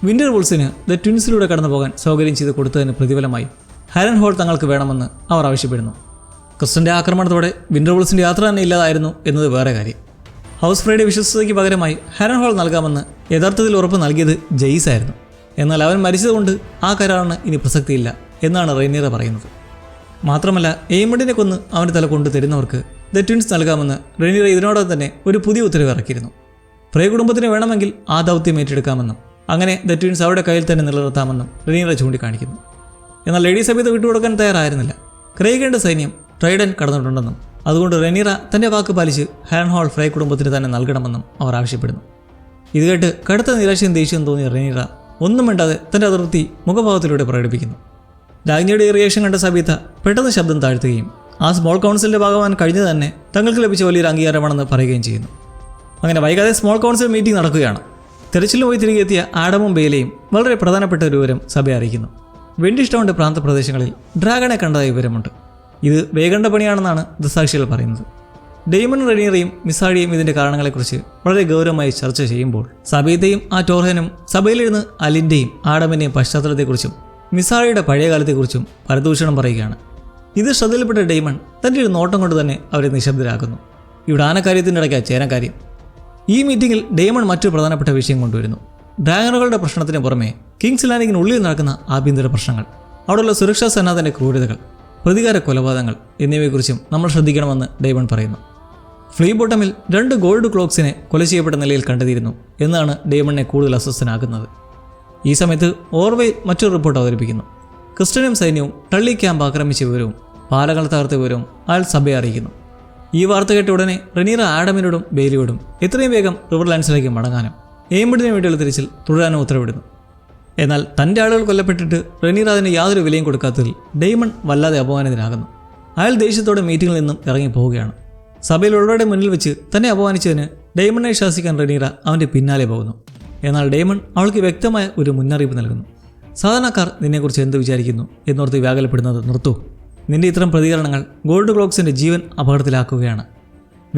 വിൻ്റർ വോൾസിന് ദ ട്വിൻസിലൂടെ കടന്നു പോകാൻ സൗകര്യം ചെയ്ത് കൊടുത്തതിന് പ്രതിഫലമായി ഹാരൻ ഹോൾ തങ്ങൾക്ക് വേണമെന്ന് അവർ ആവശ്യപ്പെടുന്നു. ക്രിസ്റ്റൻ്റെ ആക്രമണത്തോടെ വിൻ്റർ വോൾസിൻ്റെ യാത്ര തന്നെ ഇല്ലാതായിരുന്നു എന്നത് വേറെ കാര്യം. ഹൗസ് ഫ്രൈയുടെ വിശ്വസ്തതയ്ക്ക് പകരമായി ഹാരൻ ഹോൾ നൽകാമെന്ന് യഥാർത്ഥത്തിൽ ഉറപ്പ് നൽകിയത് ജെയ്സ് ആയിരുന്നു. എന്നാൽ അവൻ മരിച്ചതുകൊണ്ട് ആ കരാറിന് ഇനി പ്രസക്തിയില്ല എന്നാണ് റെനീർ പറയുന്നത്. മാത്രമല്ല എയ്മണ്ടിനെ കൊന്ന് അവൻ്റെ തല കൊണ്ട് തരുന്നവർക്ക് ദ ട്വിൻസ് നൽകാമെന്ന് റെനീർ ഇതിനോടൊപ്പം തന്നെ ഒരു പുതിയ ഉത്തരവ് ഇറക്കിയിരുന്നു. ഫ്രേ കുടുംബത്തിന് വേണമെങ്കിൽ ആ ദൗത്യം ഏറ്റെടുക്കാമെന്നും അങ്ങനെ ദ ട്വിൻസ് അവരുടെ കയ്യിൽ തന്നെ നിലനിർത്താമെന്നും റെനീർ ചൂണ്ടിക്കാണിക്കുന്നു. എന്നാൽ ലേഡി സബീത വിട്ടുകൊടുക്കാൻ തയ്യാറായിരുന്നില്ല. ക്രൈഗന്റെ സൈന്യം ട്രൈഡൻ കടന്നിട്ടുണ്ടെന്നും അതുകൊണ്ട് റെനീറ തൻ്റെ വാക്ക് പാലിച്ച് ഹാരൻ ഹോൾ ഫ്രേ കുടുംബത്തിന് തന്നെ നൽകണമെന്നും അവർ ആവശ്യപ്പെടുന്നു. ഇത് കേട്ട് കടുത്ത നിരാശയും ദേഷ്യവും തോന്നിയ റെനീറ ഒന്നും മിണ്ടാതെ തൻ്റെ അതിർത്തി മുഖഭാവത്തിലൂടെ പ്രകടിപ്പിക്കുന്നു. രാജ്ഞിയുടെ ഈ റിയാക്ഷൻ കണ്ട സബീത പെട്ടെന്ന് ശബ്ദം താഴ്ത്തുകയും ആ സ്മോൾ കൗൺസിലിൻ്റെ ഭാഗമാൻ കഴിഞ്ഞത് തന്നെ തങ്ങൾക്ക് ലഭിച്ച വലിയൊരു അംഗീകാരമാണെന്ന് പറയുകയും ചെയ്യുന്നു. അങ്ങനെ വൈകാതെ സ്മോൾ കൗൺസിൽ മീറ്റിംഗ് നടക്കുകയാണ്. തെരച്ചിലിന് പോയി തിരികെ എത്തിയ ആഡമും ബെയിലയും വളരെ പ്രധാനപ്പെട്ട ഒരു വിവരം സഭയെ അറിയിക്കുന്നു. വെൻഡിഷ്ടൗണിൻ്റെ പ്രാന്തപ്രദേശങ്ങളിൽ ഡ്രാഗണെ കണ്ടതായ വിവരമുണ്ട്. ഇത് വേഗണ്ട പണിയാണെന്നാണ് ദൃസാക്ഷികൾ പറയുന്നത്. ഡെയ്മൺ റെനീറയും മിസാഡിയും ഇതിൻ്റെ കാരണങ്ങളെക്കുറിച്ച് വളരെ ഗൗരവമായി ചർച്ച ചെയ്യുമ്പോൾ സബീതയും ആ ടോർഹനും സഭയിലിരുന്ന് അലിൻ്റെയും ആഡമിൻ്റെയും പശ്ചാത്തലത്തെക്കുറിച്ചും മിസാഡിയുടെ പഴയകാലത്തെക്കുറിച്ചും പരദൂഷണം പറയുകയാണ്. ഇത് ശ്രദ്ധയിൽപ്പെട്ട ഡെയ്മൺ തൻ്റെ ഒരു നോട്ടം കൊണ്ട് തന്നെ അവരെ നിശബ്ദരാക്കുന്നു. ഇവിടെ ആനക്കാര്യത്തിൻ്റെ ഇടയ്ക്ക് ചേനക്കാര്യം. ഈ മീറ്റിംഗിൽ ഡെയ്മൺ മറ്റൊരു പ്രധാനപ്പെട്ട വിഷയം കൊണ്ടുവരുന്നു. ഡ്രാഗണുകളുടെ പ്രശ്നത്തിന് പുറമെ കിങ്സ് ലാൻഡിങ്ങിനുള്ളിൽ നടക്കുന്ന ആഭ്യന്തര പ്രശ്നങ്ങൾ, അവിടെയുള്ള സുരക്ഷാ സന്നാഹത്തിൻ്റെ ക്രൂരതകൾ, പ്രതികാര കൊലപാതകങ്ങൾ എന്നിവയെക്കുറിച്ചും നമ്മൾ ശ്രദ്ധിക്കണമെന്ന് ഡെയ്മൺ പറയുന്നു. ഫ്ലീ ബോട്ടമിൽ 2 ഗോൾഡ് ക്ലോക്സിനെ കൊല ചെയ്യപ്പെട്ട നിലയിൽ കണ്ടെത്തിയിരുന്നു എന്നാണ് ഡെയ്മണിനെ കൂടുതൽ അസ്വസ്ഥനാക്കുന്നത്. ഈ സമയത്ത് ഓർവെയിൽ മറ്റൊരു റിപ്പോർട്ട് അവതരിപ്പിക്കുന്നു. ക്രിസ്റ്റനും സൈന്യവും ടള്ളി ക്യാമ്പ് ആക്രമിച്ച വിവരവും പാലങ്ങൾ തകർത്ത വിവരവും അയാൾ സഭയെ അറിയിക്കുന്നു. ഈ വാർത്ത കേട്ട ഉടനെ റെനീറ ആഡമിനോടും ബെയിലിയോടും എത്രയും വേഗം റിവർലാൻഡ്സിലേക്ക് മടങ്ങാനും എയ്മണ്ടിന് വേണ്ടിയുള്ള തിരച്ചിൽ തുടരാനും ഉത്തരവിടുന്നു. എന്നാൽ തൻ്റെ ആളുകൾ കൊല്ലപ്പെട്ടിട്ട് റെനീറ അതിന് യാതൊരു വിലയും കൊടുക്കാത്തതിൽ ഡെയ്മൺ വല്ലാതെ അപമാനിതനാകുന്നു. അയാൾ ദേഷ്യത്തോടെ മീറ്റിംഗിൽ നിന്നും ഇറങ്ങി പോവുകയാണ്. സഭയിലുള്ളവരുടെ മുന്നിൽ വെച്ച് തന്നെ അപമാനിച്ചതിന് ഡെയ്മണിനെ ശാസിക്കാൻ റെനീറ അവൻ്റെ പിന്നാലെ പോകുന്നു. എന്നാൽ ഡെയ്മൺ അവൾക്ക് വ്യക്തമായ ഒരു മുന്നറിയിപ്പ് നൽകുന്നു. സാധാരണക്കാർ നിന്നെക്കുറിച്ച് എന്ത് വിചാരിക്കുന്നു എന്നോർത്ത് വ്യാകുലപ്പെടുന്നത് നിർത്തൂ. നിന്റെ ഇത്തരം പ്രതികരണങ്ങൾ ഗോൾഡ് ക്ലോക്സിൻ്റെ ജീവൻ അപകടത്തിലാക്കുകയാണ്.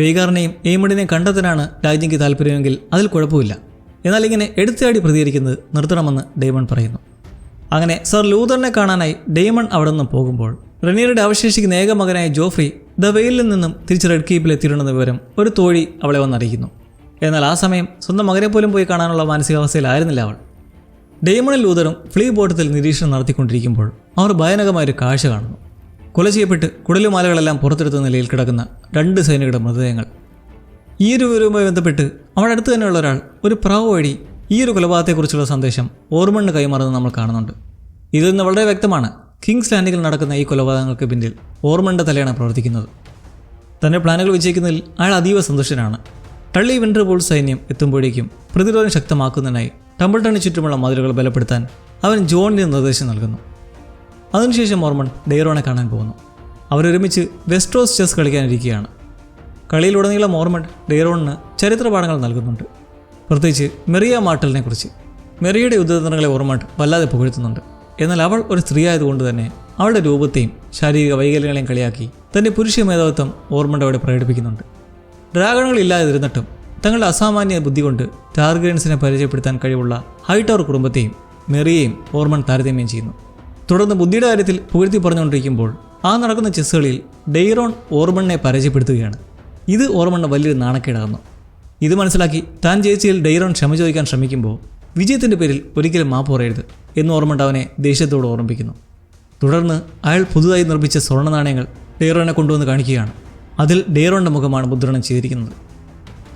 വെയ്ഗാറിനെയും എയ്മണ്ടിനെയും കണ്ടെത്താനാണ് രാജ്ഞിക്ക് താല്പര്യമെങ്കിൽ അതിൽ കുഴപ്പമില്ല. എന്നാൽ ഇങ്ങനെ എടുത്തയാടി പ്രതികരിക്കുന്നത് നിർത്തണമെന്ന് ഡെയ്മൺ പറയുന്നു. അങ്ങനെ സർ ലൂതറിനെ കാണാനായി ഡെയ്മൺ അവിടെ നിന്നും പോകുമ്പോൾ റെനീറയുടെ അവശേഷിക്കുന്ന ഏക മകനായ ജോഫ്രി ദ വെയിലിൽ നിന്നും തിരിച്ച് റെഡ് കീപ്പിൽ എത്തിയിട്ടുണ്ടെന്ന വിവരം ഒരു തോഴി അവളെ വന്നറിയിക്കുന്നു. എന്നാൽ ആ സമയം സ്വന്തം മകനെ പോലും പോയി കാണാനുള്ള മാനസികാവസ്ഥയിലായിരുന്നില്ല അവൾ. ഡെയ്മണും ലൂതറും ഫ്ലീ ബോട്ടത്തിൽ നിരീക്ഷണം നടത്തിക്കൊണ്ടിരിക്കുമ്പോൾ അവർ ഭയാനകമായൊരു കാഴ്ച കാണുന്നു. കൊല ചെയ്യപ്പെട്ട് കുടലുമാലകളെല്ലാം പുറത്തെടുത്ത നിലയിൽ കിടക്കുന്ന 2 സൈനികരുടെ മൃതദേഹങ്ങൾ. ഈ ഒരു വിവരവുമായി ബന്ധപ്പെട്ട് അവിടെ അടുത്ത് തന്നെയുള്ള ഒരാൾ ഒരു പ്രാവ് വഴി ഈ ഒരു കൊലപാതകത്തെക്കുറിച്ചുള്ള സന്ദേശം ഓർമണ് കൈമാറുന്നത് നമ്മൾ കാണുന്നുണ്ട്. ഇതിൽ നിന്ന് വളരെ വ്യക്തമാണ് കിങ്സ് ലാൻഡിങ്ങിൽ നടക്കുന്ന ഈ കൊലപാതകങ്ങൾക്ക് പിന്നിൽ ഓർമണിൻ്റെ തലയാണ് പ്രവർത്തിക്കുന്നത്. തൻ്റെ പ്ലാനുകൾ വിജയിക്കുന്നതിൽ അയാൾ അതീവ സന്തുഷ്ടനാണ്. ടള്ളി വിൻ്റർ വോൾസ് സൈന്യം എത്തുമ്പോഴേക്കും പ്രതിരോധം ശക്തമാക്കുന്നതിനായി ടംബിൾട്ടണിന് ചുറ്റുമുള്ള മതിലുകൾ ബലപ്പെടുത്താൻ അവൻ ജോണിന് നിർദ്ദേശം നൽകുന്നു. അതിനുശേഷം ഓർമൺ ഡെയ്റോണെ കാണാൻ പോകുന്നു. അവരൊരുമിച്ച് വെസ്റ്റ്രോസ് ചെസ് കളിക്കാനിരിക്കുകയാണ്. കളിയിലുടനീളം ഓർമൺ ഡെയ്റോണിന് ചരിത്രപാഠങ്ങൾ നൽകുന്നുണ്ട്, പ്രത്യേകിച്ച് മെറിയ മാർട്ടലിനെ കുറിച്ച്. മെറിയയുടെ യുദ്ധതന്ത്രങ്ങളെ ഓർമൺ വല്ലാതെ പുകഴ്ത്തുന്നുണ്ട്. എന്നാൽ അവൾ ഒരു സ്ത്രീ ആയതുകൊണ്ട് തന്നെ അവളുടെ രൂപത്തെയും ശാരീരിക വൈകല്യങ്ങളെയും കളിയാക്കി തൻ്റെ പുരുഷ മേധാവിത്വം ഓർമണ്ട് അവിടെ പ്രകടിപ്പിക്കുന്നുണ്ട്. ഡ്രാഗണുകളില്ലാതിരുന്നിട്ടും തങ്ങളുടെ അസാമാന്യ ബുദ്ധി കൊണ്ട് ടാർഗറിയൻസിനെ പരിചയപ്പെടുത്താൻ കഴിവുള്ള ഹൈടവർ കുടുംബത്തെയും മെറിയെയും ഓർമൺ താരതമ്യം ചെയ്യുന്നു. തുടർന്ന് ബുദ്ധിയുടെ കാര്യത്തിൽ പുകഴ്ത്തി പറഞ്ഞുകൊണ്ടിരിക്കുമ്പോൾ ആ നടക്കുന്ന ചെസ് കളിയിൽ ഡെയ്റോൺ ഓർമണിനെ പരിചയപ്പെടുത്തുകയാണ്. ഇത് ഓർമണിന് വലിയൊരു നാണക്കേടാകുന്നു. ഇത് മനസ്സിലാക്കി താൻ ജയിച്ചതിൽ ഡെയ്റോൺ ക്ഷമ ചോദിക്കാൻ ശ്രമിക്കുമ്പോൾ വിജയത്തിൻ്റെ പേരിൽ ഒരിക്കലും മാപ്പ് പറയരുത് എന്ന് ഓർമണ്ട് അവനെ ദേഷ്യത്തോട് ഓർമ്മിപ്പിക്കുന്നു. തുടർന്ന് അയാൾ പുതുതായി നിർമ്മിച്ച സ്വർണ്ണ നാണയങ്ങൾ ഡെയ്റോനെ കൊണ്ടുവന്ന് കാണിക്കുകയാണ്. അതിൽ ഡെയ്റോൻ്റെ മുഖമാണ് മുദ്രണം ചെയ്തിരിക്കുന്നത്.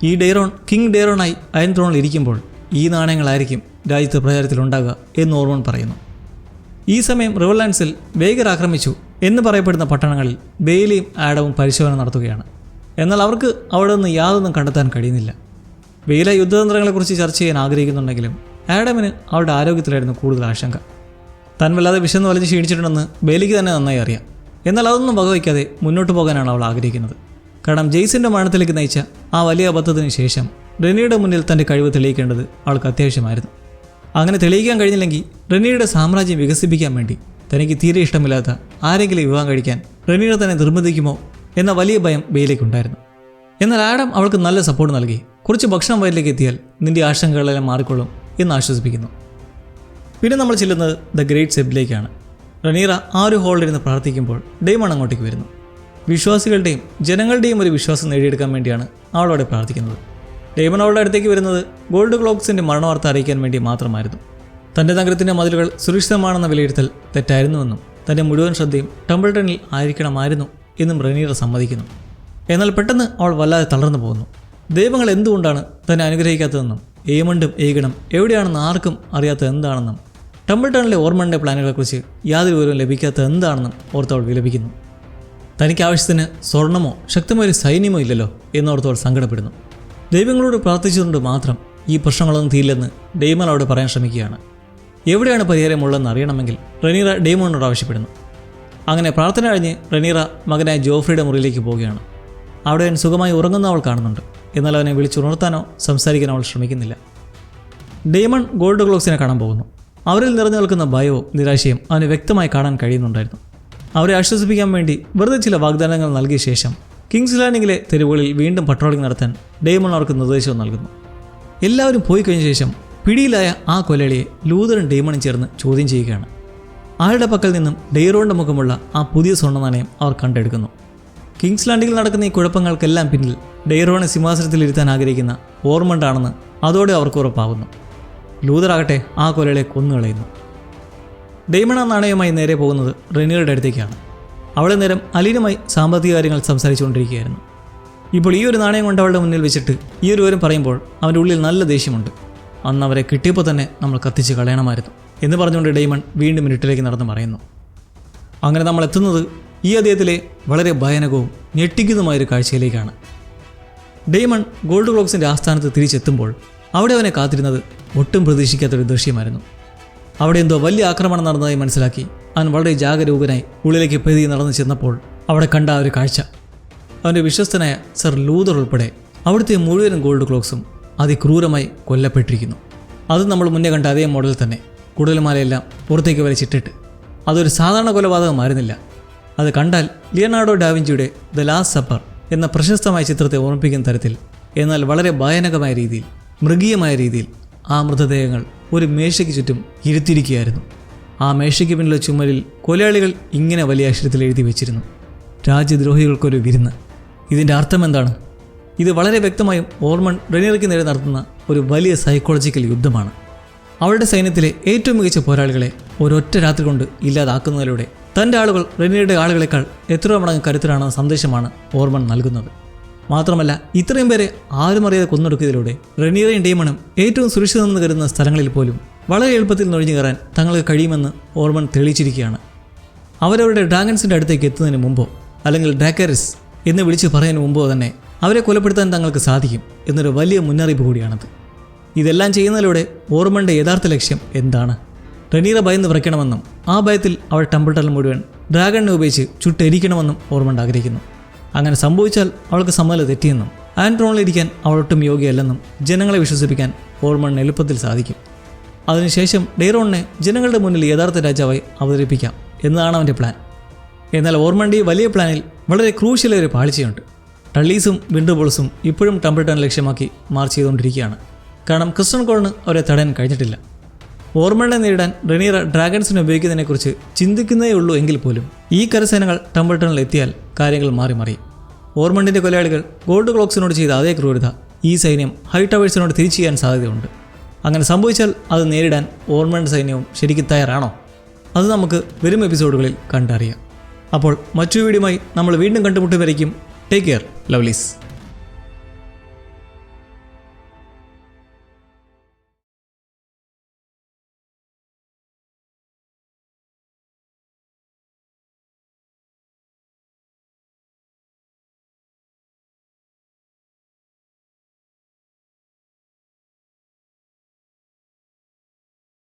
ഈ ഡെയ്റോൺ കിങ് ഡെയ്റോണായി അയൺ ത്രോണിൽ ഇരിക്കുമ്പോൾ ഈ നാണയങ്ങളായിരിക്കും രാജ്യത്ത് പ്രചാരത്തിലുണ്ടാകുക എന്ന് ഓർമൺ പറയുന്നു. ഈ സമയം റിവർലാൻഡ്സിൽ വേഗർ ആക്രമിച്ചു എന്ന് പറയപ്പെടുന്ന പട്ടണങ്ങളിൽ ബെയിലിയും ആഡവും പരിശോധന നടത്തുകയാണ്. എന്നാൽ അവർക്ക് അവിടെ നിന്ന് യാതൊന്നും കണ്ടെത്താൻ കഴിയുന്നില്ല. ബെയില യുദ്ധതന്ത്രങ്ങളെക്കുറിച്ച് ചർച്ച ചെയ്യാൻ ആഗ്രഹിക്കുന്നുണ്ടെങ്കിലും ആഡമിന് അവരുടെ ആരോഗ്യത്തിലായിരുന്നു കൂടുതൽ ആശങ്ക. താൻ വല്ലാതെ വിശന്ന് വലിച്ച് ക്ഷീണിച്ചിട്ടുണ്ടെന്ന് ബെയിലിക്ക് തന്നെ നന്നായി അറിയാം. എന്നാൽ അതൊന്നും വകവയ്ക്കാതെ മുന്നോട്ട് പോകാനാണ് അവൾ ആഗ്രഹിക്കുന്നത്. കാരണം ജെയ്സിൻ്റെ മരണത്തിലേക്ക് നയിച്ച ആ വലിയ അബദ്ധത്തിന് ശേഷം റെനിയുടെ മുന്നിൽ തൻ്റെ കഴിവ് തെളിയിക്കേണ്ടത് അവൾക്ക് അത്യാവശ്യമായിരുന്നു. അങ്ങനെ തെളിയിക്കാൻ കഴിഞ്ഞില്ലെങ്കിൽ റെനിയുടെ സാമ്രാജ്യം വികസിപ്പിക്കാൻ വേണ്ടി തനിക്ക് തീരെ ഇഷ്ടമില്ലാത്ത ആരെങ്കിലും വിവാഹം കഴിക്കാൻ റെനിയുടെ തന്നെ നിർബന്ധിക്കുമോ എന്ന വലിയ ഭയം ബെയിലേക്കുണ്ടായിരുന്നു. എന്നാൽ ആഡം അവൾക്ക് നല്ല സപ്പോർട്ട് നൽകി കുറച്ച് ഭക്ഷണം വയറ്റിലേക്ക് എത്തിയാൽ നിന്റെ ആശങ്കകളെല്ലാം മാറിക്കൊള്ളും എന്ന് ആശ്വസിപ്പിക്കുന്നു. പിന്നെ നമ്മൾ ചെല്ലുന്നത് ദ ഗ്രേറ്റ് സെബിലേക്കാണ്. റനീറ ആ ഒരു ഹോളിലിരുന്ന് പ്രാർത്ഥിക്കുമ്പോൾ ഡെയ്മൺ അങ്ങോട്ടേക്ക് വരുന്നു. വിശ്വാസികളുടെയും ജനങ്ങളുടെയും ഒരു വിശ്വാസം നേടിയെടുക്കാൻ വേണ്ടിയാണ് അവളവിടെ പ്രാർത്ഥിക്കുന്നത്. ഡെയ്മൺ അവളുടെ അടുത്തേക്ക് വരുന്നത് ഗോൾഡ് ക്ലോക്സിൻ്റെ മരണവാർത്ത അറിയിക്കാൻ വേണ്ടി മാത്രമായിരുന്നു. തൻ്റെ നഗരത്തിൻ്റെ മതിലുകൾ സുരക്ഷിതമാണെന്ന വിലയിരുത്തൽ തെറ്റായിരുന്നുവെന്നും തൻ്റെ മുഴുവൻ ശ്രദ്ധയും ടംബിൾട്ടണിൽ ആയിരിക്കണമായിരുന്നു എന്നും റനീറ സമ്മതിക്കുന്നു. എന്നാൽ പെട്ടെന്ന് അവൾ വല്ലാതെ തളർന്നു പോകുന്നു. ദൈവങ്ങൾ എന്തുകൊണ്ടാണ് തന്നെ അനുഗ്രഹിക്കാത്തതെന്നും ഏമണ്ടും ഏകണം എവിടെയാണെന്ന് ആർക്കും അറിയാത്തത് എന്താണെന്നും ടംബിൾട്ടണിലെ ഓർമണിൻ്റെ പ്ലാനുകളെക്കുറിച്ച് യാതൊരു വിവരവും ലഭിക്കാത്തത് എന്താണെന്നും ഓർത്തവൾ വിലപിക്കുന്നു. തനിക്ക് ആവശ്യത്തിന് സ്വർണമോ ശക്തമായ ഒരു സൈന്യമോ ഇല്ലല്ലോ എന്നോർത്തവൾ സങ്കടപ്പെടുന്നു. ദൈവങ്ങളോട് പ്രാർത്ഥിച്ചുകൊണ്ട് മാത്രം ഈ പ്രശ്നങ്ങളൊന്നും തീരില്ലെന്ന് ഡെയ്മൺ അവിടെ പറയാൻ ശ്രമിക്കുകയാണ്. എവിടെയാണ് പരിഹാരമുള്ളതെന്ന് അറിയണമെങ്കിൽ റനീറ ഡെയ്മണിനോട് ആവശ്യപ്പെടുന്നു. അങ്ങനെ പ്രാർത്ഥന കഴിഞ്ഞ് റനീറ മകനായ ജോഫ്രിയുടെ മുറിയിലേക്ക് പോവുകയാണ്. അവിടെ അവൻ സുഖമായി ഉറങ്ങുന്ന അവൾ കാണുന്നുണ്ട്. എന്നാൽ അവനെ വിളിച്ചുണർത്താനോ സംസാരിക്കാനോ അവൾ ശ്രമിക്കുന്നില്ല. ഡെയ്മൺ ഗോൾഡ് ക്ലോക്സിനെ കാണാൻ പോകുന്നു. അവരിൽ നിറഞ്ഞു നിൽക്കുന്ന ഭയവും നിരാശയും അവന് വ്യക്തമായി കാണാൻ കഴിയുന്നുണ്ടായിരുന്നു. അവരെ ആശ്വസിപ്പിക്കാൻ വേണ്ടി വെറുതെ ചില വാഗ്ദാനങ്ങൾ നൽകിയ ശേഷം കിങ്സ് ലാൻഡിങ്ങിലെ തെരുവുകളിൽ വീണ്ടും പട്രോളിംഗ് നടത്താൻ ഡെയ്മൺ അവർക്ക് നിർദ്ദേശവും നൽകുന്നു. എല്ലാവരും പോയി കഴിഞ്ഞ ശേഷം പിടിയിലായ ആ കൊലയാളിയെ ലൂതറും ഡെയ്മണും ചേർന്ന് ചോദ്യം ചെയ്യുകയാണ്. ആളുടെ പക്കൽ നിന്നും ഡെയ്റോണിൻ്റെ മുഖമുള്ള ആ പുതിയ സ്വർണ്ണ നാണയം അവർ കണ്ടെടുക്കുന്നു. കിങ്സ് ലാൻഡിങ്ങിൽ നടക്കുന്ന ഈ കുഴപ്പങ്ങൾക്കെല്ലാം പിന്നിൽ ഡെയ്റോണെ സിംഹാസനത്തിലിരുത്താൻ ആഗ്രഹിക്കുന്ന ഓർമണ്ടാണെന്ന് അതോടെ അവർക്ക് ഉറപ്പാകുന്നു. ലൂതറാകട്ടെ ആ കൊലയാളിയെ കൊന്നുകളയുന്നു. ഡെയ്മൺ ആ നാണയവുമായി നേരെ പോകുന്നത് റെനിയുടെ അടുത്തേക്കാണ്. അവളെ നേരം അലീനുമായി സാമ്പത്തിക കാര്യങ്ങൾ സംസാരിച്ചുകൊണ്ടിരിക്കുകയായിരുന്നു. ഇപ്പോൾ ഈ ഒരു നാണയം കൊണ്ട് അവളുടെ മുന്നിൽ വെച്ചിട്ട് ഈ ഒരു വിവരം പറയുമ്പോൾ അവൻ്റെ ഉള്ളിൽ നല്ല ദേഷ്യമുണ്ട്. അന്ന് അവരെ കിട്ടിയപ്പോൾ തന്നെ നമ്മൾ കത്തിച്ച് കളയണമായിരുന്നു എന്ന് പറഞ്ഞുകൊണ്ട് ഡെയ്മൺ വീണ്ടും ഇരുട്ടിലേക്ക് നടന്ന് പറയുന്നു. അങ്ങനെ നമ്മൾ എത്തുന്നത് ഈ അധ്യായത്തിലെ വളരെ ഭയാനകവും ഞെട്ടിക്കുന്നതുമായൊരു കാഴ്ചയിലേക്കാണ്. ഡെയ്മൺ ഗോൾഡ് ക്ലോക്സിൻ്റെ ആസ്ഥാനത്ത് തിരിച്ചെത്തുമ്പോൾ അവിടെ അവനെ കാത്തിരുന്നത് ഒട്ടും പ്രതീക്ഷിക്കാത്തൊരു ദൃശ്യമായിരുന്നു. അവിടെ എന്തോ വലിയ ആക്രമണം നടന്നതായി മനസ്സിലാക്കി അവൻ വളരെ ജാഗരൂകനായി ഉള്ളിലേക്ക് പെരുതി നടന്നു ചെന്നപ്പോൾ അവിടെ കണ്ട ആ ഒരു കാഴ്ച, അവൻ്റെ വിശ്വസ്തനായ സർ ലൂതർ ഉൾപ്പെടെ അവിടുത്തെ മുഴുവനും ഗോൾഡ് ക്ലോക്സും അതിക്രൂരമായി കൊല്ലപ്പെട്ടിരിക്കുന്നു. അത് നമ്മൾ മുന്നേ കണ്ട അതേ മോഡൽ തന്നെ, കുടലുമാലയെല്ലാം പുറത്തേക്ക് വലിച്ചിട്ടിട്ട്. അതൊരു സാധാരണ കൊലപാതകമായിരുന്നില്ല. അത് കണ്ടാൽ ലിയനാർഡോ ഡാവിഞ്ചിയുടെ ദ ലാസ്റ്റ് സപ്പർ എന്ന പ്രശസ്തമായ ചിത്രത്തെ ഓർമ്മിപ്പിക്കുന്ന തരത്തിൽ, എന്നാൽ വളരെ ഭയാനകമായ രീതിയിൽ, മൃഗീയമായ രീതിയിൽ ആ മൃതദേഹങ്ങൾ ഒരു മേശയ്ക്ക് ചുറ്റും ഇരുത്തിയിരിക്കുകയായിരുന്നു. ആ മേശയ്ക്ക് പിന്നിലെ ചുമരിൽ കൊലയാളികൾ ഇങ്ങനെ വലിയ അക്ഷരത്തിൽ എഴുതി വെച്ചിരുന്നു: രാജ്യദ്രോഹികൾക്കൊരു വിരുന്ന്. ഇതിൻ്റെ അർത്ഥം എന്താണ്? ഇത് വളരെ വ്യക്തമായും ഓർമൺ റെനീറയ്ക്ക് നേരെ നടത്തുന്ന ഒരു വലിയ സൈക്കോളജിക്കൽ യുദ്ധമാണ്. അവളുടെ സൈന്യത്തിലെ ഏറ്റവും മികച്ച പോരാളികളെ ഒരൊറ്റ രാത്രി കൊണ്ട് ഇല്ലാതാക്കുന്നതിലൂടെ തൻ്റെ ആളുകൾ റെനീറയുടെ ആളുകളെക്കാൾ എത്രയോ മടങ്ങ് കരുത്തരാണെന്ന സന്ദേശമാണ് ഓർമൺ നൽകുന്നത്. മാത്രമല്ല, ഇത്രയും പേരെ ആരും അറിയാതെ കൊന്നൊടുക്കിയതിലൂടെ റെനീറയും ഡെയ്മണും ഏറ്റവും സുരക്ഷിതമെന്ന് കരുതുന്ന സ്ഥലങ്ങളിൽ പോലും വളരെ എളുപ്പത്തിൽ നുഴഞ്ഞു കയറാൻ തങ്ങൾക്ക് കഴിയുമെന്ന് ഓർമൺ തെളിയിച്ചിരിക്കുകയാണ്. അവരവരുടെ ഡ്രാഗൺസിൻ്റെ അടുത്തേക്ക് എത്തുന്നതിന് മുമ്പോ അല്ലെങ്കിൽ ഡ്രാക്കറിസ് എന്ന് വിളിച്ച് പറയുന്നതിന് മുമ്പോ തന്നെ അവരെ കൊലപ്പെടുത്താൻ തങ്ങൾക്ക് സാധിക്കും എന്നൊരു വലിയ മുന്നറിയിപ്പ് കൂടിയാണത്. ഇതെല്ലാം ചെയ്യുന്നതിലൂടെ ഓർമണിൻ്റെ യഥാർത്ഥ ലക്ഷ്യം എന്താണ്? റെനീറ ഭയന്ന് വിറയ്ക്കണമെന്നും ആ ഭയത്തിൽ അവൾ ടംബിൾട്ടൺ മുഴുവൻ ഡ്രാഗണിനെ ഉപയോഗിച്ച് ചുട്ടെരിക്കണമെന്നും ഓർമൺ ആഗ്രഹിക്കുന്നു. അങ്ങനെ സംഭവിച്ചാൽ അവൾക്ക് സമ്മതം തെറ്റിയെന്നും ആൻട്രോണിലിരിക്കാൻ അവളൊട്ടും യോഗ്യയല്ലെന്നും ജനങ്ങളെ വിശ്വസിപ്പിക്കാൻ ഓർമണിന് എളുപ്പത്തിൽ സാധിക്കും. അതിനുശേഷം ഡെയ്റോണിനെ ജനങ്ങളുടെ മുന്നിൽ യഥാർത്ഥ രാജാവായി അവതരിപ്പിക്കാം എന്നതാണ് അവൻ്റെ പ്ലാൻ. എന്നാൽ ഓർമണിൻ്റെ വലിയ പ്ലാനിൽ വളരെ ക്രൂഷ്യലായ ഒരു പാളിച്ചയുണ്ട്. ടള്ളീസും വിൻഡർബോൾസും ഇപ്പോഴും ടംബിൾട്ടൺ ലക്ഷ്യമാക്കി മാർച്ച് ചെയ്തുകൊണ്ടിരിക്കുകയാണ്. കാരണം ക്രിസ്റ്റൻ കോളിന് അവരെ തടയാൻ കഴിഞ്ഞിട്ടില്ല. ഓർമണിനെ നേരിടാൻ റെനീറ ഡ്രാഗൺസിനെ ഉപയോഗിക്കുന്നതിനെക്കുറിച്ച് ചിന്തിക്കുന്നതേ ഉള്ളൂ എങ്കിൽ പോലും ഈ കരസേനകൾ ടംബിൾട്ടണിൽ എത്തിയാൽ കാര്യങ്ങൾ മാറി മറിയും. ഓർമണ്ടിൻ്റെ കൊലയാളികൾ ഗോൾഡ് ക്ലോക്സിനോട് ചെയ്ത അതേ ക്രൂരത ഈ സൈന്യം ഹൈ ടവേഴ്സിനോട് തിരിച്ചു ചെയ്യാൻ സാധ്യതയുണ്ട്. അങ്ങനെ സംഭവിച്ചാൽ അത് നേരിടാൻ ഓർമണ്ട് സൈന്യവും ശരിക്കും തയ്യാറാണോ? അത് നമുക്ക് വരും എപ്പിസോഡുകളിൽ കണ്ടറിയാം. അപ്പോൾ മറ്റൊരു വീഡിയോയുമായി നമ്മൾ വീണ്ടും കണ്ടുമുട്ടും വരയ്ക്കും. Take care ലവ്ലീസ്.